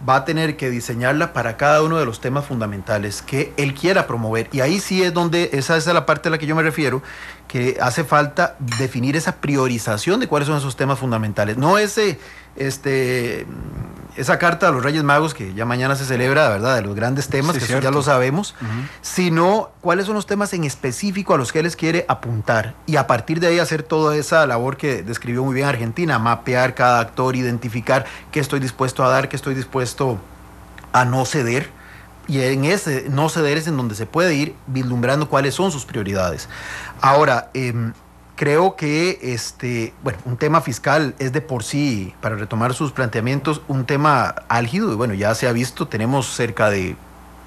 va a tener que diseñarla para cada uno de los temas fundamentales que él quiera promover. Y ahí sí es donde, esa es la parte a la que yo me refiero, que hace falta definir esa priorización de cuáles son esos temas fundamentales. No esa carta a los Reyes Magos, que ya mañana se celebra, ¿verdad?, de los grandes temas, sí, que eso ya lo sabemos, sino cuáles son los temas en específico a los que él les quiere apuntar, y a partir de ahí hacer toda esa labor que describió muy bien Argentina, mapear cada actor, identificar qué estoy dispuesto a dar, qué estoy dispuesto a no ceder, y en ese no ceder es en donde se puede ir vislumbrando cuáles son sus prioridades. Ahora, creo que un tema fiscal es de por sí, para retomar sus planteamientos, un tema álgido, y bueno, ya se ha visto, tenemos cerca de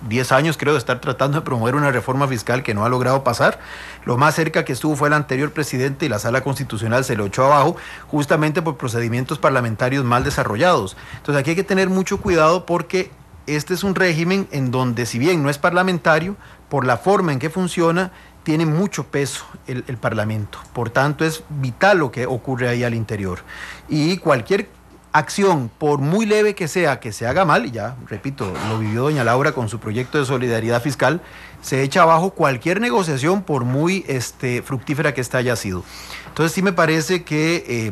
10 años, creo, de estar tratando de promover una reforma fiscal que no ha logrado pasar. Lo más cerca que estuvo fue el anterior presidente, y la Sala Constitucional se lo echó abajo justamente por procedimientos parlamentarios mal desarrollados. Entonces aquí hay que tener mucho cuidado, porque este es un régimen en donde, si bien no es parlamentario, por la forma en que funciona, tiene mucho peso el Parlamento. Por tanto, es vital lo que ocurre ahí al interior. Y cualquier acción, por muy leve que se haga mal, y ya, repito, lo vivió doña Laura con su proyecto de solidaridad fiscal, se echa abajo cualquier negociación, por muy fructífera que esta haya sido. Entonces sí me parece que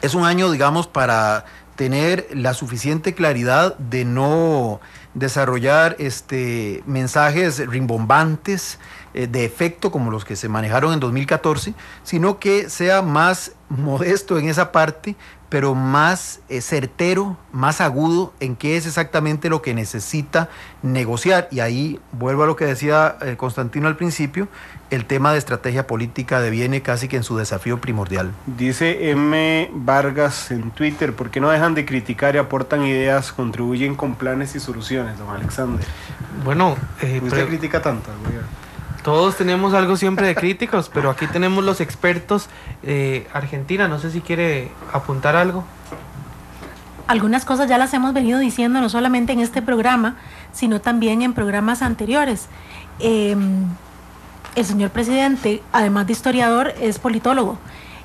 es un año, digamos, para tener la suficiente claridad de no desarrollar mensajes rimbombantes de efecto como los que se manejaron en 2014, sino que sea más modesto en esa parte, pero más certero, más agudo en qué es exactamente lo que necesita negociar. Y ahí vuelvo a lo que decía Constantino al principio, el tema de estrategia política deviene casi que en su desafío primordial. Dice M. Vargas en Twitter, ¿por qué no dejan de criticar y aportan ideas, contribuyen con planes y soluciones, don Alexander? Bueno, ¿usted critica tanto? Todos tenemos algo siempre de críticos, pero aquí tenemos los expertos. Argentina, no sé si quiere apuntar algo. Algunas cosas ya las hemos venido diciendo, no solamente en este programa, sino también en programas anteriores. El señor presidente, además de historiador, es politólogo.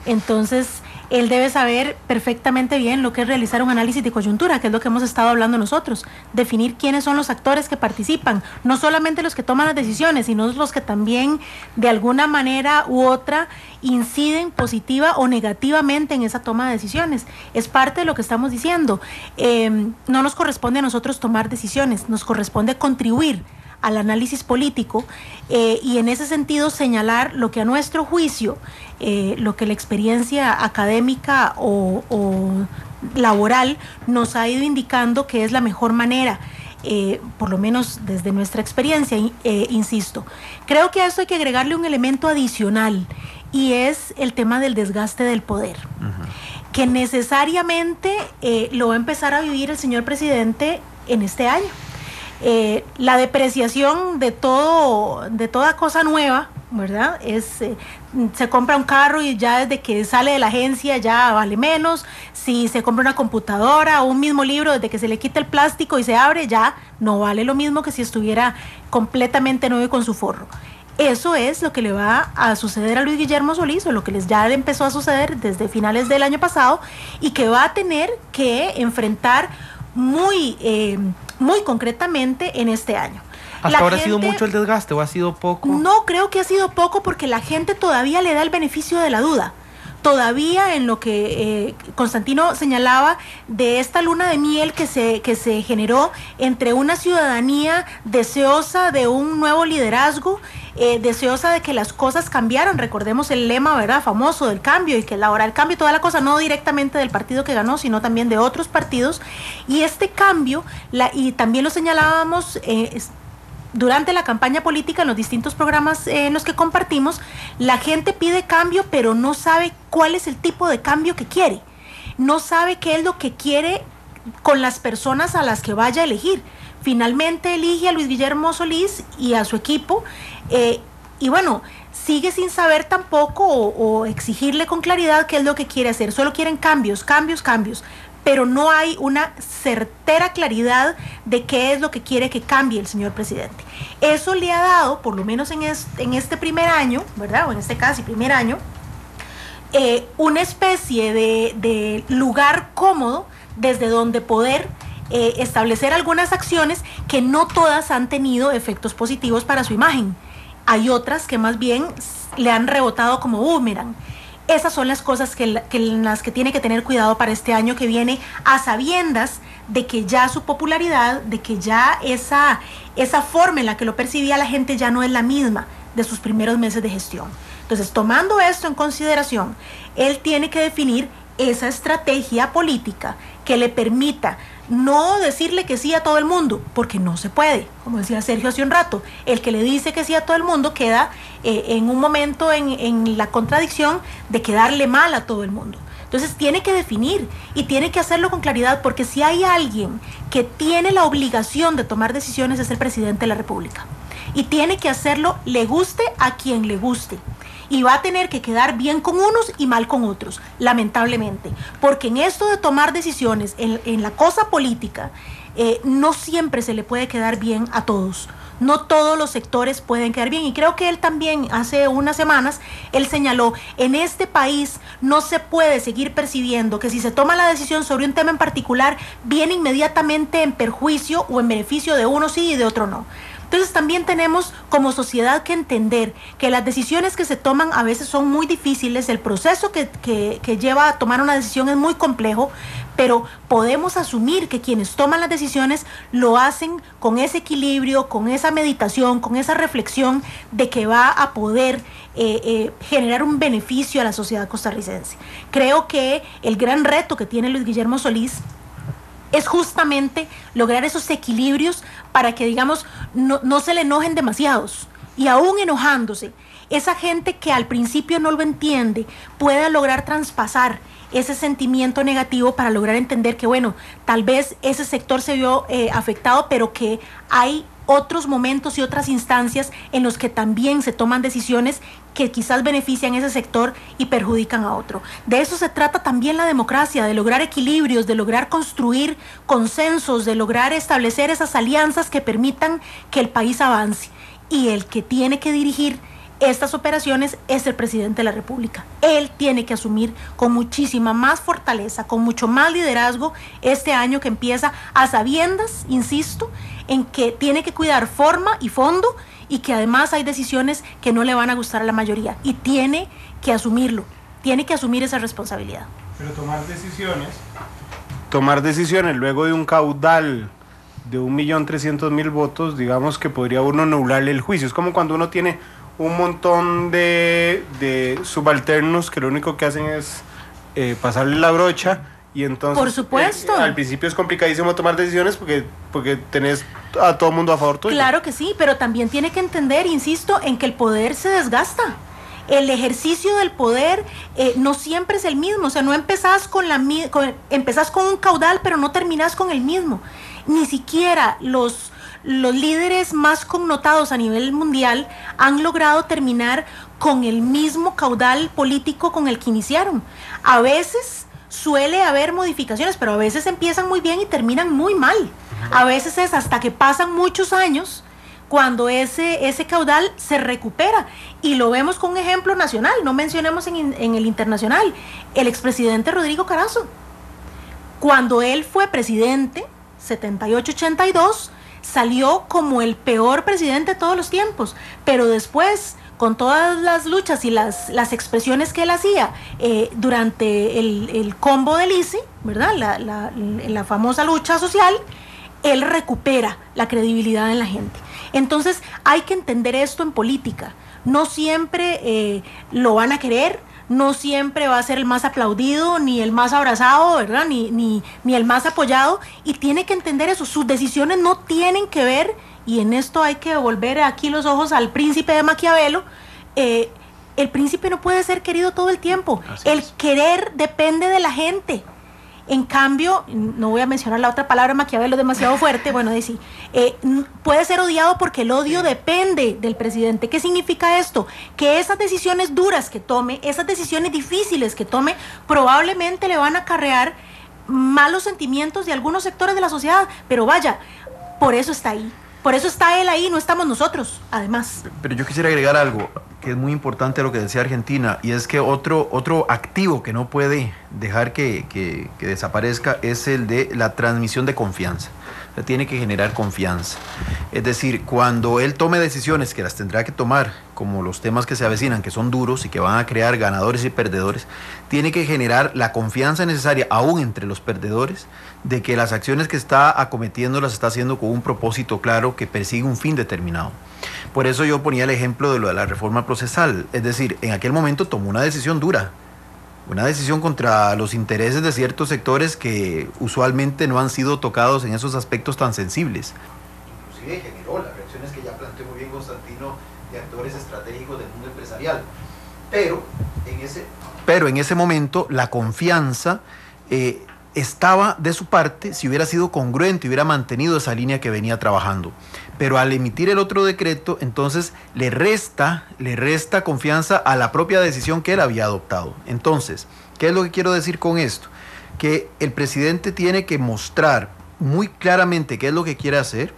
Entonces, él debe saber perfectamente bien lo que es realizar un análisis de coyuntura, que es lo que hemos estado hablando nosotros. Definir quiénes son los actores que participan, no solamente los que toman las decisiones, sino los que también de alguna manera u otra inciden positiva o negativamente en esa toma de decisiones. Es parte de lo que estamos diciendo. No nos corresponde a nosotros tomar decisiones, nos corresponde contribuir al análisis político y en ese sentido señalar lo que a nuestro juicio, lo que la experiencia académica o laboral nos ha ido indicando que es la mejor manera. por lo menos desde nuestra experiencia, insisto. Creo que a esto hay que agregarle un elemento adicional, y es el tema del desgaste del poder, que necesariamente lo va a empezar a vivir el señor presidente en este año. La depreciación de toda cosa nueva, ¿verdad? Se compra un carro y ya desde que sale de la agencia ya vale menos. Si se compra una computadora o un mismo libro, desde que se le quita el plástico y se abre, ya no vale lo mismo que si estuviera completamente nuevo y con su forro. Eso es lo que le va a suceder a Luis Guillermo Solís, o lo que ya le empezó a suceder desde finales del año pasado, y que va a tener que enfrentar muy concretamente en este año. ¿Hasta ahora ha sido mucho el desgaste o ha sido poco? No, creo que ha sido poco, porque la gente todavía le da el beneficio de la duda. Todavía en lo que Constantino señalaba de esta luna de miel que se generó entre una ciudadanía deseosa de un nuevo liderazgo, deseosa de que las cosas cambiaran. Recordemos el lema, ¿verdad?, famoso del cambio, y que la hora del cambio, toda la cosa no directamente del partido que ganó, sino también de otros partidos. Y este cambio, y también lo señalábamos durante la campaña política en los distintos programas en los que compartimos, la gente pide cambio, pero no sabe cuál es el tipo de cambio que quiere. No sabe qué es lo que quiere con las personas a las que vaya a elegir. Finalmente elige a Luis Guillermo Solís y a su equipo, y bueno, sigue sin saber tampoco o exigirle con claridad qué es lo que quiere hacer. Solo quieren cambios, pero no hay una certera claridad de qué es lo que quiere que cambie el señor presidente. Eso le ha dado, por lo menos en este primer año, ¿verdad?, o en este casi primer año, una especie de lugar cómodo desde donde poder establecer algunas acciones que no todas han tenido efectos positivos para su imagen. Hay otras que más bien le han rebotado como boomerang. Esas son las cosas en las que tiene que tener cuidado para este año que viene, a sabiendas de que ya su popularidad, de que ya esa forma en la que lo percibía la gente ya no es la misma de sus primeros meses de gestión. Entonces, tomando esto en consideración, él tiene que definir esa estrategia política que le permita no decirle que sí a todo el mundo, porque no se puede. Como decía Sergio hace un rato, el que le dice que sí a todo el mundo queda en un momento en la contradicción de quedarle mal a todo el mundo. Entonces tiene que definir y tiene que hacerlo con claridad, porque si hay alguien que tiene la obligación de tomar decisiones es el presidente de la República, y tiene que hacerlo le guste a quien le guste. Y va a tener que quedar bien con unos y mal con otros, lamentablemente. Porque en esto de tomar decisiones, en la cosa política, no siempre se le puede quedar bien a todos. No todos los sectores pueden quedar bien. Y creo que él también, hace unas semanas, él señaló, en este país no se puede seguir percibiendo que si se toma la decisión sobre un tema en particular, viene inmediatamente en perjuicio o en beneficio de uno sí y de otro no. Entonces también tenemos como sociedad que entender que las decisiones que se toman a veces son muy difíciles, el proceso que lleva a tomar una decisión es muy complejo, pero podemos asumir que quienes toman las decisiones lo hacen con ese equilibrio, con esa meditación, con esa reflexión de que va a poder generar un beneficio a la sociedad costarricense. Creo que el gran reto que tiene Luis Guillermo Solís es justamente lograr esos equilibrios para que, digamos, no se le enojen demasiados, y aún enojándose, esa gente que al principio no lo entiende pueda lograr traspasar ese sentimiento negativo para lograr entender que, bueno, tal vez ese sector se vio afectado, pero que hay otros momentos y otras instancias en los que también se toman decisiones que quizás benefician a ese sector y perjudican a otro. De eso se trata también la democracia, de lograr equilibrios, de lograr construir consensos, de lograr establecer esas alianzas que permitan que el país avance. Y el que tiene que dirigir estas operaciones es el presidente de la República. Él tiene que asumir con muchísima más fortaleza, con mucho más liderazgo este año que empieza, a sabiendas, insisto, en que tiene que cuidar forma y fondo, y que además hay decisiones que no le van a gustar a la mayoría, y tiene que asumirlo, tiene que asumir esa responsabilidad. Pero tomar decisiones luego de un caudal de 1.300.000 votos, digamos que podría uno nublarle el juicio. Es como cuando uno tiene un montón de subalternos que lo único que hacen es pasarle la brocha Y entonces, por supuesto, al principio es complicadísimo tomar decisiones porque tenés a todo el mundo a favor tuyo. Claro que sí, pero también tiene que entender, insisto, en que el poder se desgasta. El ejercicio del poder no siempre es el mismo, o sea, no empezás empezás con un caudal, pero no terminás con el mismo. Ni siquiera los líderes más connotados a nivel mundial han logrado terminar con el mismo caudal político con el que iniciaron. A veces suele haber modificaciones, pero a veces empiezan muy bien y terminan muy mal. A veces es hasta que pasan muchos años cuando ese caudal se recupera. Y lo vemos con un ejemplo nacional, no mencionemos en el internacional. El expresidente Rodrigo Carazo, cuando él fue presidente, 78-82, salió como el peor presidente de todos los tiempos, pero después, con todas las luchas y las expresiones que él hacía durante el combo del ICE, ¿verdad? La famosa lucha social, él recupera la credibilidad en la gente. Entonces hay que entender esto en política. No siempre lo van a querer, no siempre va a ser el más aplaudido, ni el más abrazado, ¿verdad? Ni el más apoyado, y tiene que entender eso. Sus decisiones no tienen que ver, y en esto hay que volver aquí los ojos al príncipe de Maquiavelo. El príncipe no puede ser querido todo el tiempo. El querer depende de la gente. En cambio, no voy a mencionar la otra palabra, Maquiavelo es demasiado fuerte, bueno, sí, puede ser odiado porque el odio depende del presidente. ¿Qué significa esto? Que esas decisiones duras que tome, esas decisiones difíciles que tome, probablemente le van a acarrear malos sentimientos de algunos sectores de la sociedad, pero vaya, por eso está ahí. Por eso está él ahí, no estamos nosotros, además. Pero yo quisiera agregar algo que es muy importante a lo que decía Argentina, y es que otro activo que no puede dejar que desaparezca es el de la transmisión de confianza. O sea, tiene que generar confianza. Es decir, cuando él tome decisiones, que las tendrá que tomar, como los temas que se avecinan, que son duros y que van a crear ganadores y perdedores, tiene que generar la confianza necesaria, aún entre los perdedores, de que las acciones que está acometiendo las está haciendo con un propósito claro que persigue un fin determinado. Por eso yo ponía el ejemplo de lo de la reforma procesal. Es decir, en aquel momento tomó una decisión dura, una decisión contra los intereses de ciertos sectores que usualmente no han sido tocados en esos aspectos tan sensibles. Inclusive generó las reacciones que ya planteó muy bien Constantino de actores estratégicos del mundo empresarial. Pero en ese momento la confianza estaba de su parte si hubiera sido congruente, hubiera mantenido esa línea que venía trabajando. Pero al emitir el otro decreto, entonces le resta confianza a la propia decisión que él había adoptado. Entonces, ¿qué es lo que quiero decir con esto? Que el presidente tiene que mostrar muy claramente qué es lo que quiere hacer,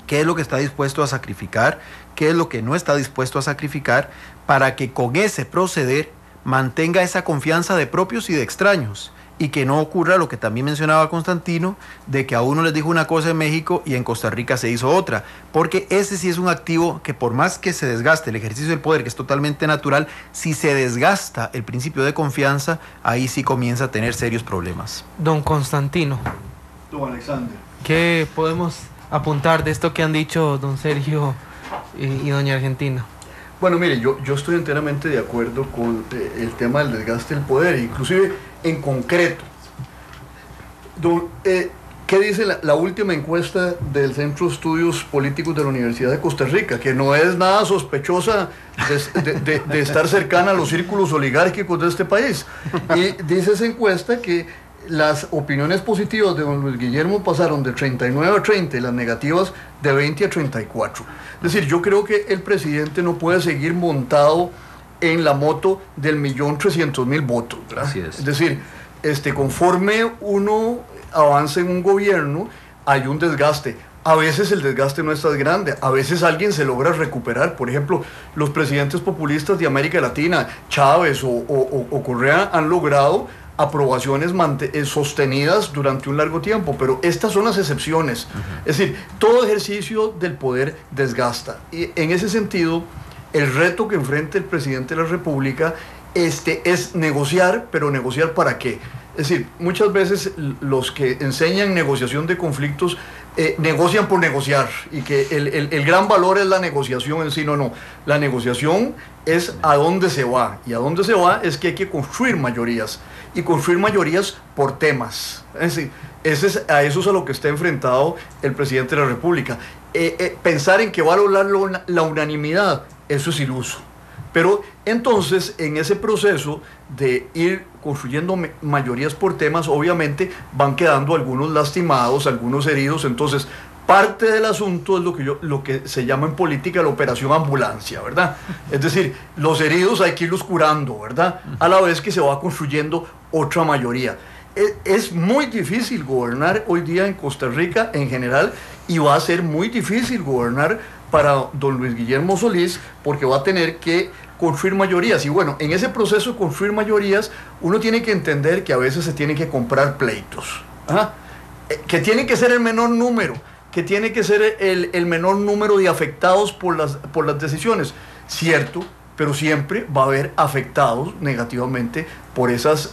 qué es lo que está dispuesto a sacrificar, qué es lo que no está dispuesto a sacrificar, para que con ese proceder mantenga esa confianza de propios y de extraños. Y que no ocurra lo que también mencionaba Constantino, de que a uno les dijo una cosa en México y en Costa Rica se hizo otra, porque ese sí es un activo que, por más que se desgaste el ejercicio del poder, que es totalmente natural, si se desgasta el principio de confianza, ahí sí comienza a tener serios problemas. Don Constantino, don Alexander, ¿qué podemos apuntar de esto que han dicho don Sergio y doña Argentina? Bueno, mire, yo estoy enteramente de acuerdo con el tema del desgaste del poder, inclusive en concreto. ¿Qué dice la última encuesta del Centro de Estudios Políticos de la Universidad de Costa Rica? Que no es nada sospechosa de estar cercana a los círculos oligárquicos de este país. Y dice esa encuesta que las opiniones positivas de don Luis Guillermo pasaron de 39 a 30 y las negativas de 20 a 34. Es decir, yo creo que el presidente no puede seguir montado en la moto del 1.300.000 votos, ¿verdad? Así es. Es decir, conforme uno avanza en un gobierno, hay un desgaste. A veces el desgaste no es tan grande, a veces alguien se logra recuperar. Por ejemplo, los presidentes populistas de América Latina, Chávez o Correa, han logrado aprobaciones sostenidas durante un largo tiempo, pero estas son las excepciones. Es decir, todo ejercicio del poder desgasta. Y en ese sentido, el reto que enfrenta el presidente de la República es negociar, pero ¿negociar para qué? Es decir, muchas veces los que enseñan negociación de conflictos negocian por negociar y que el gran valor es la negociación en sí. No, la negociación es a dónde se va, y a dónde se va es que hay que construir mayorías, y construir mayorías por temas. Es decir, a eso es a lo que está enfrentado el presidente de la República. Pensar en que va a lograr la unanimidad, eso es iluso. Pero entonces, en ese proceso de ir construyendo mayorías por temas, obviamente van quedando algunos lastimados, algunos heridos. Entonces, parte del asunto es lo que se llama en política la operación ambulancia, ¿verdad? Es decir, los heridos hay que irlos curando, ¿verdad? A la vez que se va construyendo otra mayoría. Es muy difícil gobernar hoy día en Costa Rica en general, y va a ser muy difícil gobernar para don Luis Guillermo Solís, porque va a tener que construir mayorías. Y bueno, en ese proceso de construir mayorías, uno tiene que entender que a veces se tienen que comprar pleitos, que tiene que ser el menor número, que tiene que ser el menor número de afectados por las decisiones, cierto, pero siempre va a haber afectados negativamente por esas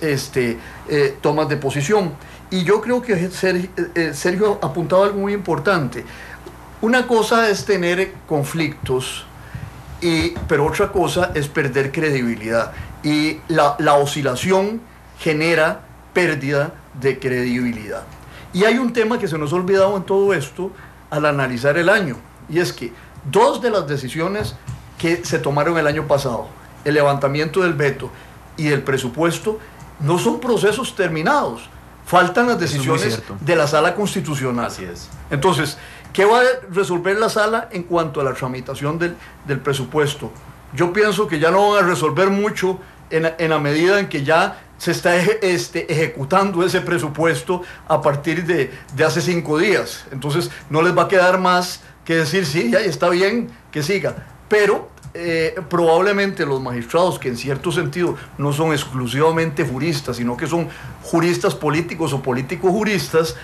tomas de posición. Y yo creo que Sergio ha apuntado algo muy importante. Una cosa es tener conflictos, pero otra cosa es perder credibilidad. Y la oscilación genera pérdida de credibilidad. Y hay un tema que se nos ha olvidado en todo esto al analizar el año, y es que dos de las decisiones que se tomaron el año pasado, el levantamiento del veto y el presupuesto, no son procesos terminados. Faltan las decisiones de la Sala Constitucional. Así es. Entonces, ¿qué va a resolver la Sala en cuanto a la tramitación del presupuesto? Yo pienso que ya no van a resolver mucho en la medida en que ya se está ejecutando ese presupuesto a partir de hace 5 días. Entonces, no les va a quedar más que decir, sí, ya está bien, que siga. Pero probablemente los magistrados, que en cierto sentido no son exclusivamente juristas, sino que son juristas políticos o político-juristas,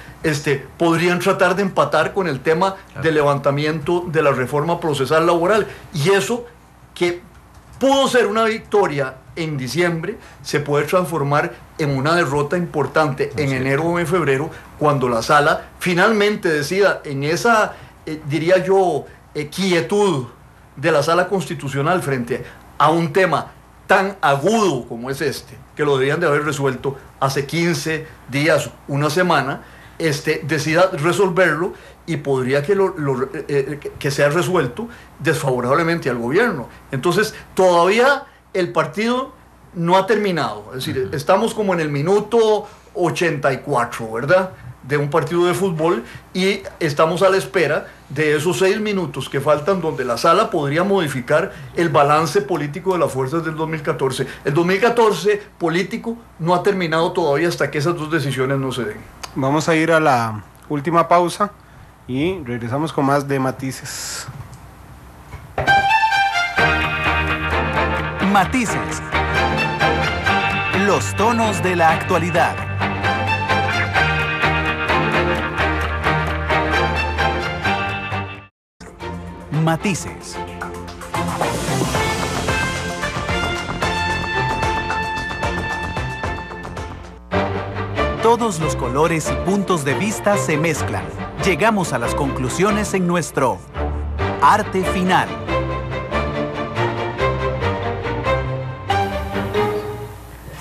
podrían tratar de empatar con el tema del levantamiento de la reforma procesal laboral. Y eso, que pudo ser una victoria en diciembre, se puede transformar en una derrota importante en enero o en febrero, cuando la Sala finalmente decida en esa, diría yo, quietud de la Sala Constitucional frente a un tema tan agudo como es que lo deberían de haber resuelto hace 15 días, una semana, decida resolverlo, y podría que sea resuelto desfavorablemente al gobierno. Entonces, todavía el partido no ha terminado. Es decir, estamos como en el minuto 84, ¿verdad?, de un partido de fútbol, y estamos a la espera de esos 6 minutos que faltan, donde la Sala podría modificar el balance político de las fuerzas del 2014. El 2014 político no ha terminado todavía hasta que esas dos decisiones no se den. Vamos a ir a la última pausa y regresamos con más de Matices. Matices. Los tonos de la actualidad. Matices. Todos los colores y puntos de vista se mezclan. Llegamos a las conclusiones en nuestro arte final.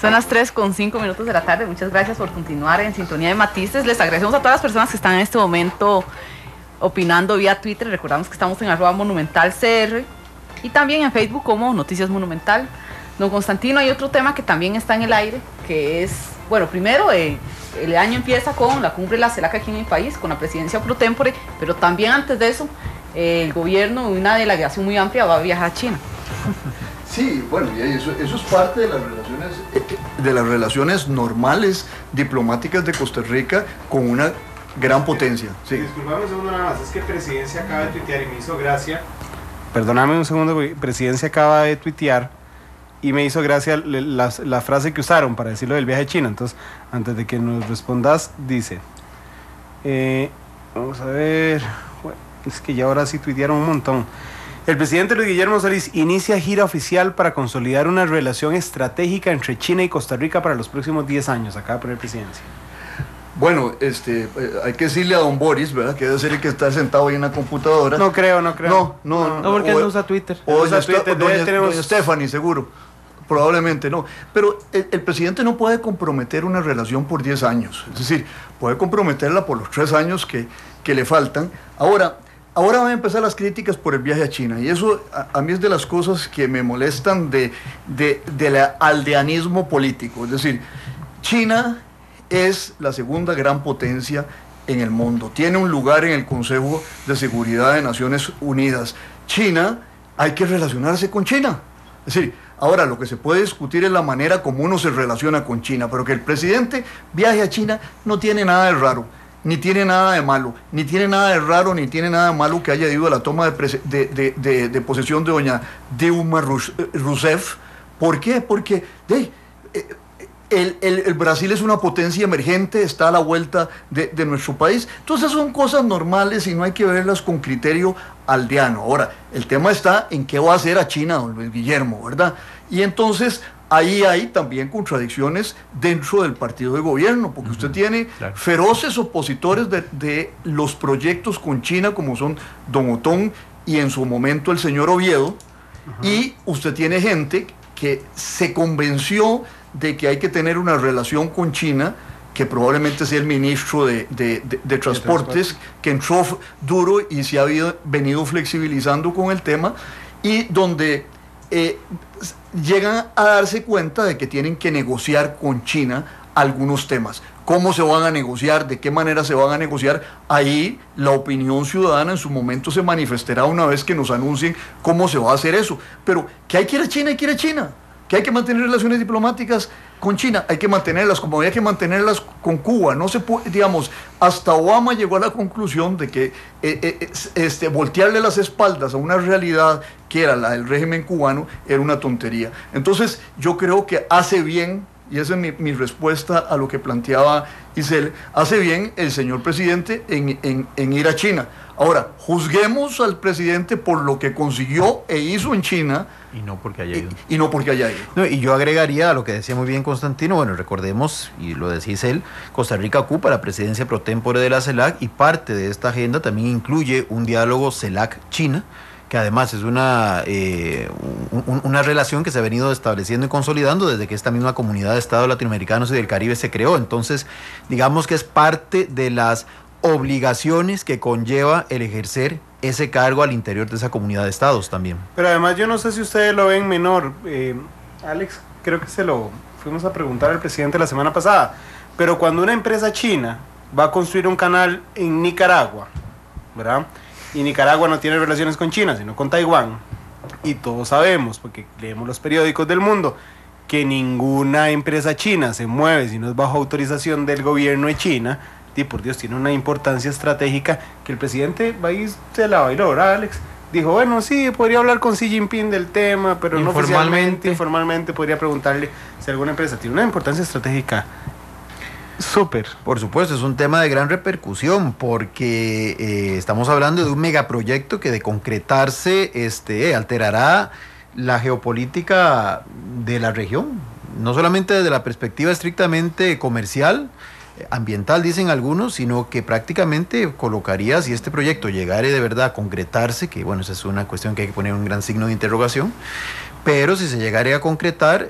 Son las 3:05 de la tarde. Muchas gracias por continuar en sintonía de Matices. Les agradecemos a todas las personas que están en este momento opinando vía Twitter. Recordamos que estamos en @monumentalcr y también en Facebook como Noticias Monumental. Don Constantino, hay otro tema que también está en el aire, que es, bueno, primero el año empieza con la cumbre de la CELAC aquí en el país, con la presidencia pro tempore, pero también antes de eso, el gobierno y una delegación muy amplia va a viajar a China. Sí, bueno, y eso es parte de las relaciones normales diplomáticas de Costa Rica con una gran potencia. Sí. Disculpame un segundo nada más, es que Presidencia acaba de tuitear y me hizo gracia. Perdóname un segundo, Presidencia acaba de tuitear y me hizo gracia la frase que usaron para decirlo del viaje a China. Entonces, antes de que nos respondas, dice, vamos a ver, bueno, es que ya ahora sí tuitearon un montón. El presidente Luis Guillermo Solís inicia gira oficial para consolidar una relación estratégica entre China y Costa Rica para los próximos 10 años. Acaba de poner presidencia. Bueno, hay que decirle a don Boris, ¿verdad? Que debe ser el que está sentado ahí en la computadora. No creo. No, porque él no usa Twitter. O usa Twitter, doña Stephanie, seguro. Probablemente no. Pero el presidente no puede comprometer una relación por 10 años. Es decir, puede comprometerla por los 3 años que le faltan. Ahora van a empezar las críticas por el viaje a China. Y eso a mí es de las cosas que me molestan del aldeanismo político. Es decir, China es la segunda gran potencia en el mundo. Tiene un lugar en el Consejo de Seguridad de Naciones Unidas. China, hay que relacionarse con China. Es decir, ahora lo que se puede discutir es la manera como uno se relaciona con China, pero que el presidente viaje a China no tiene nada de raro, ni tiene nada de malo, ni tiene nada de raro, ni tiene nada de malo que haya ido a la toma de posesión de doña Dilma Rousseff. ¿Por qué? Porque el Brasil es una potencia emergente, está a la vuelta de nuestro país. Entonces son cosas normales y no hay que verlas con criterio aldeano. Ahora, el tema está en qué va a hacer a China don Luis Guillermo, ¿verdad? Y entonces ahí hay también contradicciones dentro del partido de gobierno, porque usted tiene feroces opositores de los proyectos con China, como son don Otón y en su momento el señor Oviedo, y usted tiene gente que se convenció de que hay que tener una relación con China, que probablemente sea el ministro de Transportes, que entró duro y se ha venido flexibilizando con el tema, y donde llegan a darse cuenta de que tienen que negociar con China algunos temas. ¿Cómo se van a negociar? ¿De qué manera se van a negociar? Ahí la opinión ciudadana en su momento se manifestará una vez que nos anuncien cómo se va a hacer eso. Pero que hay que ir a China, hay que ir a China. Que hay que mantener relaciones diplomáticas con China, hay que mantenerlas, como había que mantenerlas con Cuba. No se puede, digamos, hasta Obama llegó a la conclusión de que voltearle las espaldas a una realidad que era la del régimen cubano era una tontería. Entonces yo creo que hace bien, y esa es mi respuesta a lo que planteaba Isel, hace bien el señor presidente en ir a China. Ahora, juzguemos al presidente por lo que consiguió e hizo en China. Y no porque haya ido. Y no porque haya ido. No, y yo agregaría a lo que decía muy bien Constantino, bueno, recordemos, y lo decís él, Costa Rica ocupa la presidencia pro tempore de la CELAC, y parte de esta agenda también incluye un diálogo CELAC-China, que además es una relación que se ha venido estableciendo y consolidando desde que esta misma comunidad de estados latinoamericanos y del Caribe se creó. Entonces, digamos que es parte de las obligaciones que conlleva el ejercer ese cargo al interior de esa comunidad de estados también. Pero además yo no sé si ustedes lo ven menor, Alex, creo que se lo fuimos a preguntar al presidente la semana pasada, pero cuando una empresa china va a construir un canal en Nicaragua, ¿verdad? Y Nicaragua no tiene relaciones con China, sino con Taiwán, y todos sabemos, porque leemos los periódicos del mundo, que ninguna empresa china se mueve si no es bajo autorización del gobierno de China. Y por Dios, tiene una importancia estratégica que el presidente va y se la bailó, ¿verdad, Alex? Dijo, bueno, sí, podría hablar con Xi Jinping del tema, pero no oficialmente, informalmente podría preguntarle si alguna empresa tiene una importancia estratégica súper. Por supuesto, es un tema de gran repercusión, porque estamos hablando de un megaproyecto que de concretarse alterará la geopolítica de la región, no solamente desde la perspectiva estrictamente comercial, ambiental, dicen algunos, sino que prácticamente colocaría, si este proyecto llegara de verdad a concretarse, que bueno, esa es una cuestión que hay que poner un gran signo de interrogación, pero si se llegara a concretar,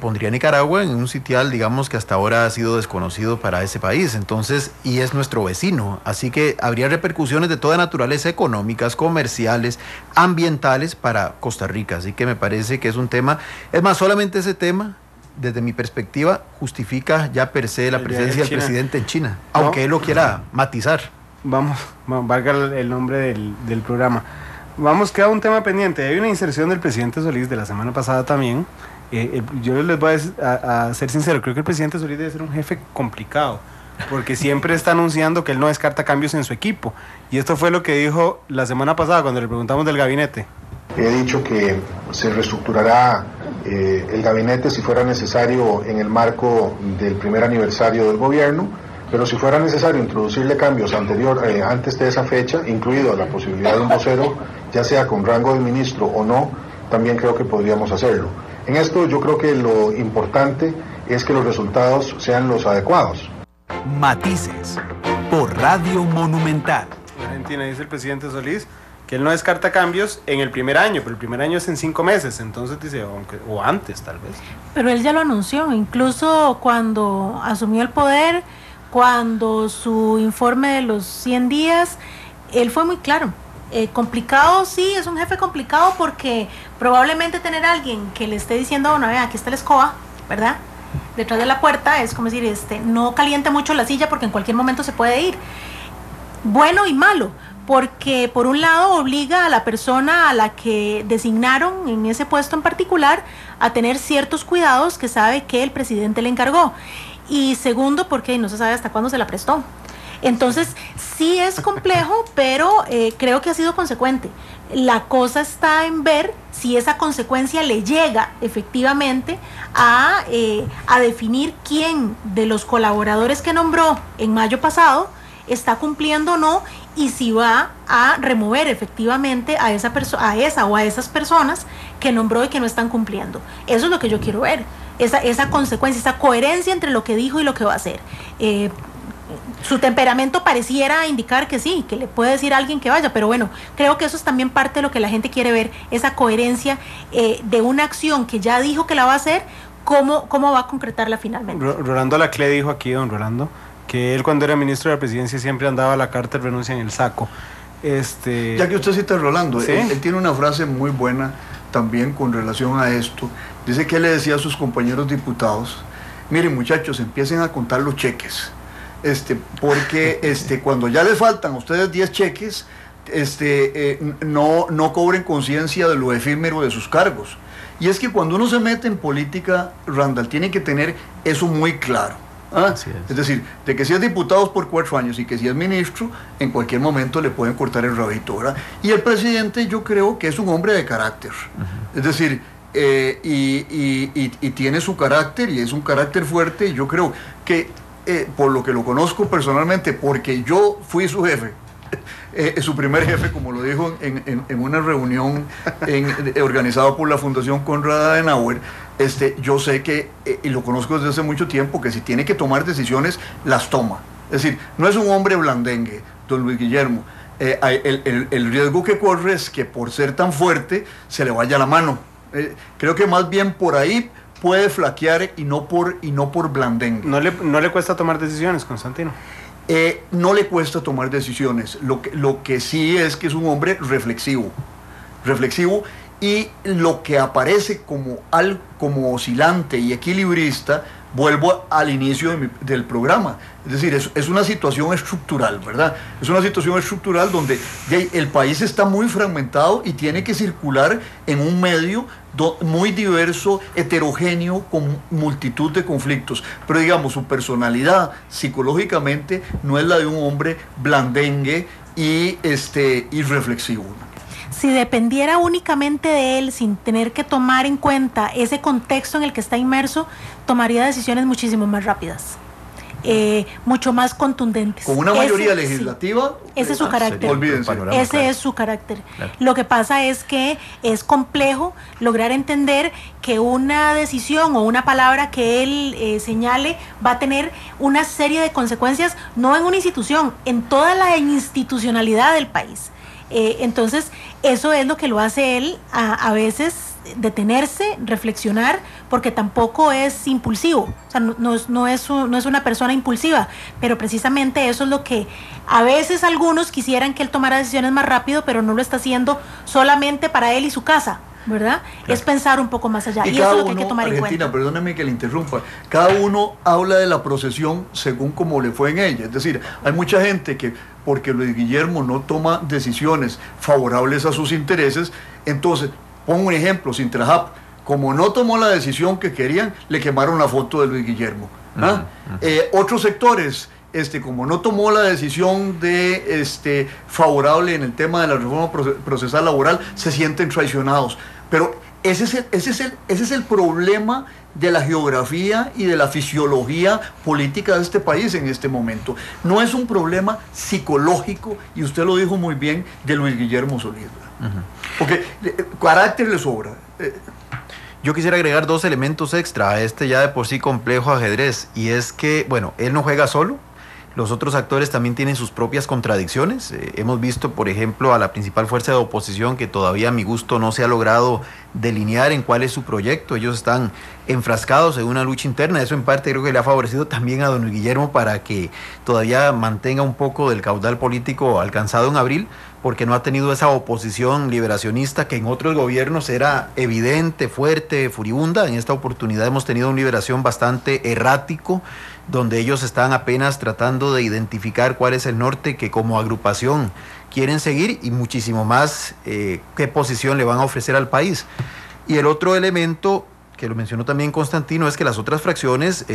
pondría a Nicaragua en un sitial, digamos, que hasta ahora ha sido desconocido para ese país, entonces, y es nuestro vecino, así que habría repercusiones de toda naturaleza, económicas, comerciales, ambientales para Costa Rica, así que me parece que es un tema, es más, solamente ese tema, desde mi perspectiva, justifica ya per se la presencia del presidente en China, aunque él lo quiera matizar. Vamos, valga el nombre del programa. Vamos, queda un tema pendiente. Hay una inserción del presidente Solís de la semana pasada también. Yo les voy a ser sincero, creo que el presidente Solís debe ser un jefe complicado, porque siempre está anunciando que él no descarta cambios en su equipo. Y esto fue lo que dijo la semana pasada cuando le preguntamos del gabinete. He dicho que se reestructurará el gabinete si fuera necesario en el marco del primer aniversario del gobierno, pero si fuera necesario introducirle cambios antes de esa fecha, incluido la posibilidad de un vocero, ya sea con rango de ministro o no, también creo que podríamos hacerlo. En esto yo creo que lo importante es que los resultados sean los adecuados. Matices por Radio Monumental. Argentina, dice el presidente Solís que él no descarta cambios en el primer año, pero el primer año es en 5 meses, entonces dice, o antes tal vez. Pero él ya lo anunció, incluso cuando asumió el poder, cuando su informe de los 100 días, él fue muy claro. Complicado, sí, es un jefe complicado porque probablemente tener a alguien que le esté diciendo, bueno, vea, aquí está la escoba, ¿verdad? Detrás de la puerta, es como decir, no caliente mucho la silla porque en cualquier momento se puede ir. Bueno y malo, porque por un lado obliga a la persona a la que designaron en ese puesto en particular a tener ciertos cuidados que sabe que el presidente le encargó. Y segundo, porque no se sabe hasta cuándo se la prestó. Entonces, sí es complejo, pero creo que ha sido consecuente. La cosa está en ver si esa consecuencia le llega efectivamente a definir quién de los colaboradores que nombró en mayo pasado está cumpliendo o no, y si va a remover efectivamente a esa o a esas personas que nombró y que no están cumpliendo. Eso es lo que yo quiero ver, esa consecuencia, esa coherencia entre lo que dijo y lo que va a hacer. Su temperamento pareciera indicar que sí, que le puede decir a alguien que vaya, pero bueno, creo que eso es también parte de lo que la gente quiere ver, esa coherencia de una acción que ya dijo que la va a hacer, cómo va a concretarla finalmente. Rolando Laclé dijo aquí, don Rolando, que él cuando era ministro de la presidencia siempre andaba la carta de renuncia en el saco. Ya que usted cita a Rolando, ¿sí? él tiene una frase muy buena también con relación a esto. Dice que él le decía a sus compañeros diputados, miren muchachos, empiecen a contar los cheques. Porque cuando ya les faltan a ustedes 10 cheques, no cobren conciencia de lo efímero de sus cargos. Y es que cuando uno se mete en política, Randall, tiene que tener eso muy claro. Es decir, de que si es diputado por 4 años y que si es ministro, en cualquier momento le pueden cortar el rabito, ¿verdad? Y el presidente, yo creo que es un hombre de carácter. Es decir, y tiene su carácter, y es un carácter fuerte, y yo creo que por lo que lo conozco personalmente, porque yo fui su jefe, su primer jefe, como lo dijo en una reunión organizada por la Fundación Konrad Adenauer, yo sé que, y lo conozco desde hace mucho tiempo, que si tiene que tomar decisiones, las toma. Es decir, no es un hombre blandengue, don Luis Guillermo. El riesgo que corre es que por ser tan fuerte se le vaya la mano. Creo que más bien por ahí puede flaquear y no por blandengue. ¿No le cuesta tomar decisiones, Constantino? No le cuesta tomar decisiones. Lo que sí es que es un hombre reflexivo, y lo que aparece como oscilante y equilibrista, vuelvo al inicio del programa. Es decir, es una situación estructural, ¿verdad? Es una situación estructural donde el país está muy fragmentado y tiene que circular en un medio muy diverso, heterogéneo, con multitud de conflictos. Pero digamos, su personalidad psicológicamente no es la de un hombre blandengue y reflexivo. Si dependiera únicamente de él, sin tener que tomar en cuenta ese contexto en el que está inmerso, tomaría decisiones muchísimo más rápidas, mucho más contundentes. Con una mayoría legislativa. Sí, ese es su carácter. Olvídense. Ese es su carácter. Claro. Lo que pasa es que es complejo lograr entender que una decisión o una palabra que él señale va a tener una serie de consecuencias, no en una institución, en toda la institucionalidad del país. Entonces, eso es lo que lo hace él a veces detenerse, reflexionar, porque tampoco es impulsivo, o sea, no es una persona impulsiva, pero precisamente eso es lo que a veces algunos quisieran que él tomara decisiones más rápido, pero no lo está haciendo solamente para él y su casa, ¿verdad? Claro. Es pensar un poco más allá, y eso es lo que hay que tomar en cuenta. Perdóneme que le interrumpa, cada uno habla de la procesión según como le fue en ella, es decir, hay mucha gente que porque Luis Guillermo no toma decisiones favorables a sus intereses, entonces, pongo un ejemplo, Sintrajap, como no tomó la decisión que querían, le quemaron la foto de Luis Guillermo. Otros sectores, como no tomó la decisión favorable en el tema de la reforma procesal laboral, se sienten traicionados. Pero ese es el problema de la geografía y de la fisiología política de este país en este momento. No es un problema psicológico, y usted lo dijo muy bien, de Luis Guillermo Solís. Porque carácter le sobra. Yo quisiera agregar 2 elementos extra a este ya de por sí complejo ajedrez, y es que, bueno, él no juega solo. Los otros actores también tienen sus propias contradicciones. Hemos visto, por ejemplo, a la principal fuerza de oposición que todavía a mi gusto no se ha logrado delinear en cuál es su proyecto. Ellos están enfrascados en una lucha interna. Eso en parte creo que le ha favorecido también a don Guillermo para que todavía mantenga un poco del caudal político alcanzado en abril, porque no ha tenido esa oposición liberacionista que en otros gobiernos era evidente, fuerte, furibunda. En esta oportunidad hemos tenido una liberación bastante errático, donde ellos están apenas tratando de identificar cuál es el norte que como agrupación quieren seguir y muchísimo más qué posición le van a ofrecer al país. Y el otro elemento, que lo mencionó también Constantino, es que las otras fracciones,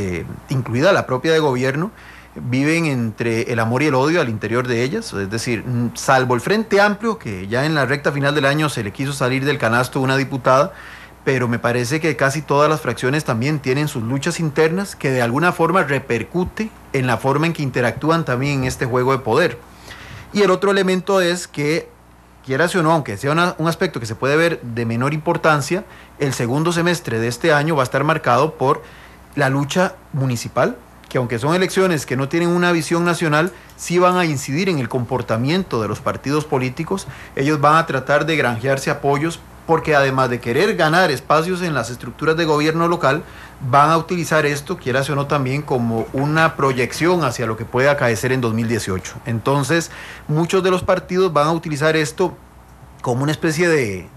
incluida la propia de gobierno, viven entre el amor y el odio al interior de ellas. Es decir, salvo el Frente Amplio, que ya en la recta final del año se le quiso salir del canasto una diputada, pero me parece que casi todas las fracciones también tienen sus luchas internas que de alguna forma repercute en la forma en que interactúan también en este juego de poder. Y el otro elemento es que, quieras o no, aunque sea un aspecto que se puede ver de menor importancia, el segundo semestre de este año va a estar marcado por la lucha municipal, que aunque son elecciones que no tienen una visión nacional, sí van a incidir en el comportamiento de los partidos políticos. Ellos van a tratar de granjearse apoyos, porque además de querer ganar espacios en las estructuras de gobierno local, van a utilizar esto, quieras o no, también como una proyección hacia lo que puede acaecer en 2018. Entonces, muchos de los partidos van a utilizar esto como una especie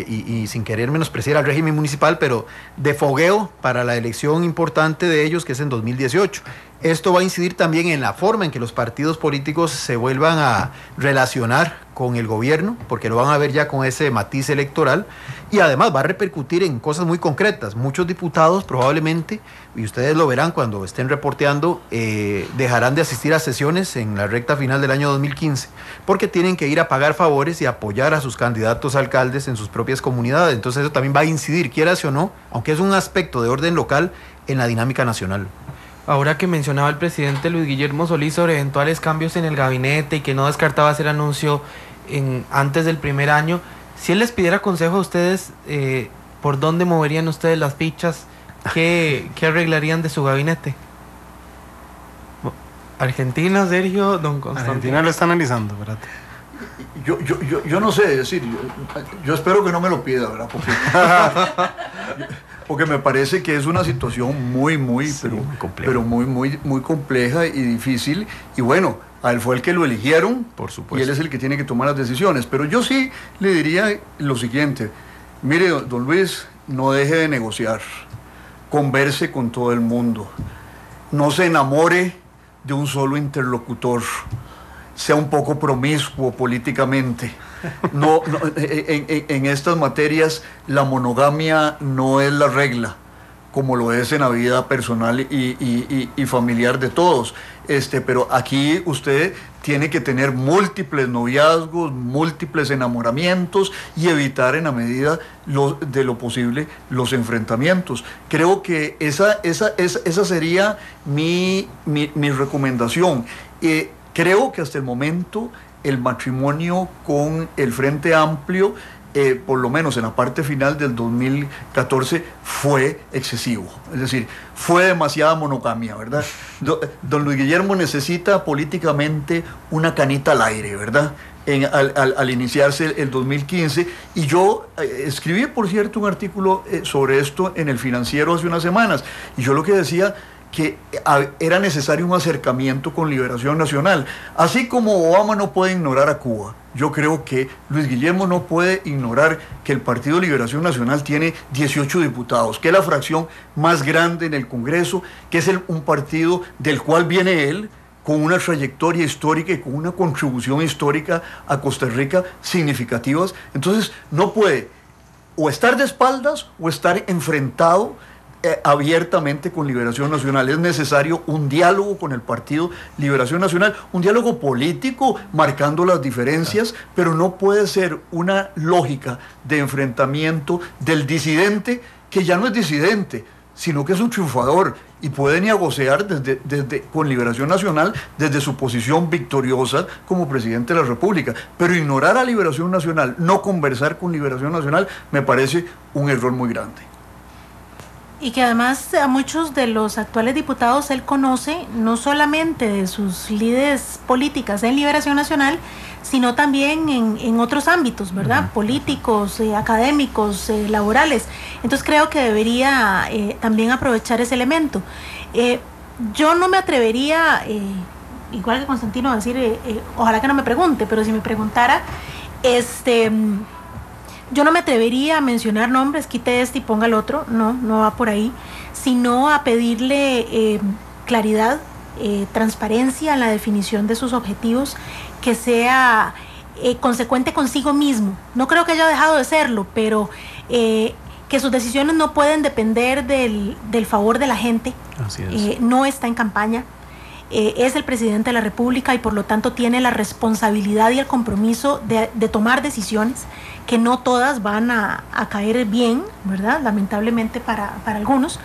y sin querer menospreciar al régimen municipal, pero de fogueo para la elección importante de ellos, que es en 2018. Esto va a incidir también en la forma en que los partidos políticos se vuelvan a relacionar con el gobierno, porque lo van a ver ya con ese matiz electoral, y además va a repercutir en cosas muy concretas. Muchos diputados probablemente, y ustedes lo verán cuando estén reporteando, dejarán de asistir a sesiones en la recta final del año 2015, porque tienen que ir a pagar favores y apoyar a sus candidatos a alcaldes en sus propias comunidades. Entonces eso también va a incidir, quieras o no, aunque es un aspecto de orden local, en la dinámica nacional. Ahora que mencionaba el presidente Luis Guillermo Solís sobre eventuales cambios en el gabinete y que no descartaba hacer anuncio antes del primer año, si él les pidiera consejo a ustedes, ¿por dónde moverían ustedes las fichas? ¿Qué arreglarían de su gabinete? Argentina, Sergio, don Constantino. Argentina lo está analizando, espérate. Yo no sé, es decir, yo espero que no me lo pida, ¿verdad? Porque me parece que es una situación muy compleja y difícil. Y bueno, a él fue el que lo eligieron, por supuesto, y él es el que tiene que tomar las decisiones. Pero yo sí le diría lo siguiente: mire, don Luis, no deje de negociar, converse con todo el mundo, no se enamore de un solo interlocutor, sea un poco promiscuo políticamente. En estas materias la monogamia no es la regla, como lo es en la vida personal y familiar de todos. Pero aquí usted tiene que tener múltiples noviazgos, múltiples enamoramientos y evitar en la medida de lo posible los enfrentamientos. Creo que esa sería mi recomendación. Creo que hasta el momento el matrimonio con el Frente Amplio, por lo menos en la parte final del 2014, fue excesivo. Es decir, fue demasiada monogamia, ¿verdad? Don Luis Guillermo necesita políticamente una canita al aire, ¿verdad? Al iniciarse el 2015, y yo escribí, por cierto, un artículo sobre esto en El Financiero hace unas semanas, y yo lo que decía que era necesario un acercamiento con Liberación Nacional. Así como Obama no puede ignorar a Cuba, yo creo que Luis Guillermo no puede ignorar que el Partido Liberación Nacional tiene 18 diputados, que es la fracción más grande en el Congreso, que es un partido del cual viene él, con una trayectoria histórica y con una contribución histórica a Costa Rica significativas. Entonces no puede o estar de espaldas o estar enfrentado abiertamente con Liberación Nacional. Es necesario un diálogo con el Partido Liberación Nacional, un diálogo político marcando las diferencias, pero no puede ser una lógica de enfrentamiento del disidente que ya no es disidente, sino que es un triunfador y puede negociar con Liberación Nacional desde su posición victoriosa como presidente de la República. Pero ignorar a Liberación Nacional, no conversar con Liberación Nacional, me parece un error muy grande. Y que además a muchos de los actuales diputados él conoce no solamente de sus líderes políticas en Liberación Nacional, sino también en otros ámbitos, ¿verdad? Políticos, académicos, laborales. Entonces creo que debería también aprovechar ese elemento. Yo no me atrevería, igual que Constantino, a decir, ojalá que no me pregunte, pero si me preguntara, yo no me atrevería a mencionar nombres, quite este y ponga el otro, no va por ahí, sino a pedirle claridad, transparencia en la definición de sus objetivos, que sea consecuente consigo mismo. No creo que haya dejado de serlo, pero que sus decisiones no pueden depender del favor de la gente. Así es. No está en campaña. Es el presidente de la República y por lo tanto tiene la responsabilidad y el compromiso de tomar decisiones que no todas van a caer bien, ¿verdad? Lamentablemente para algunos.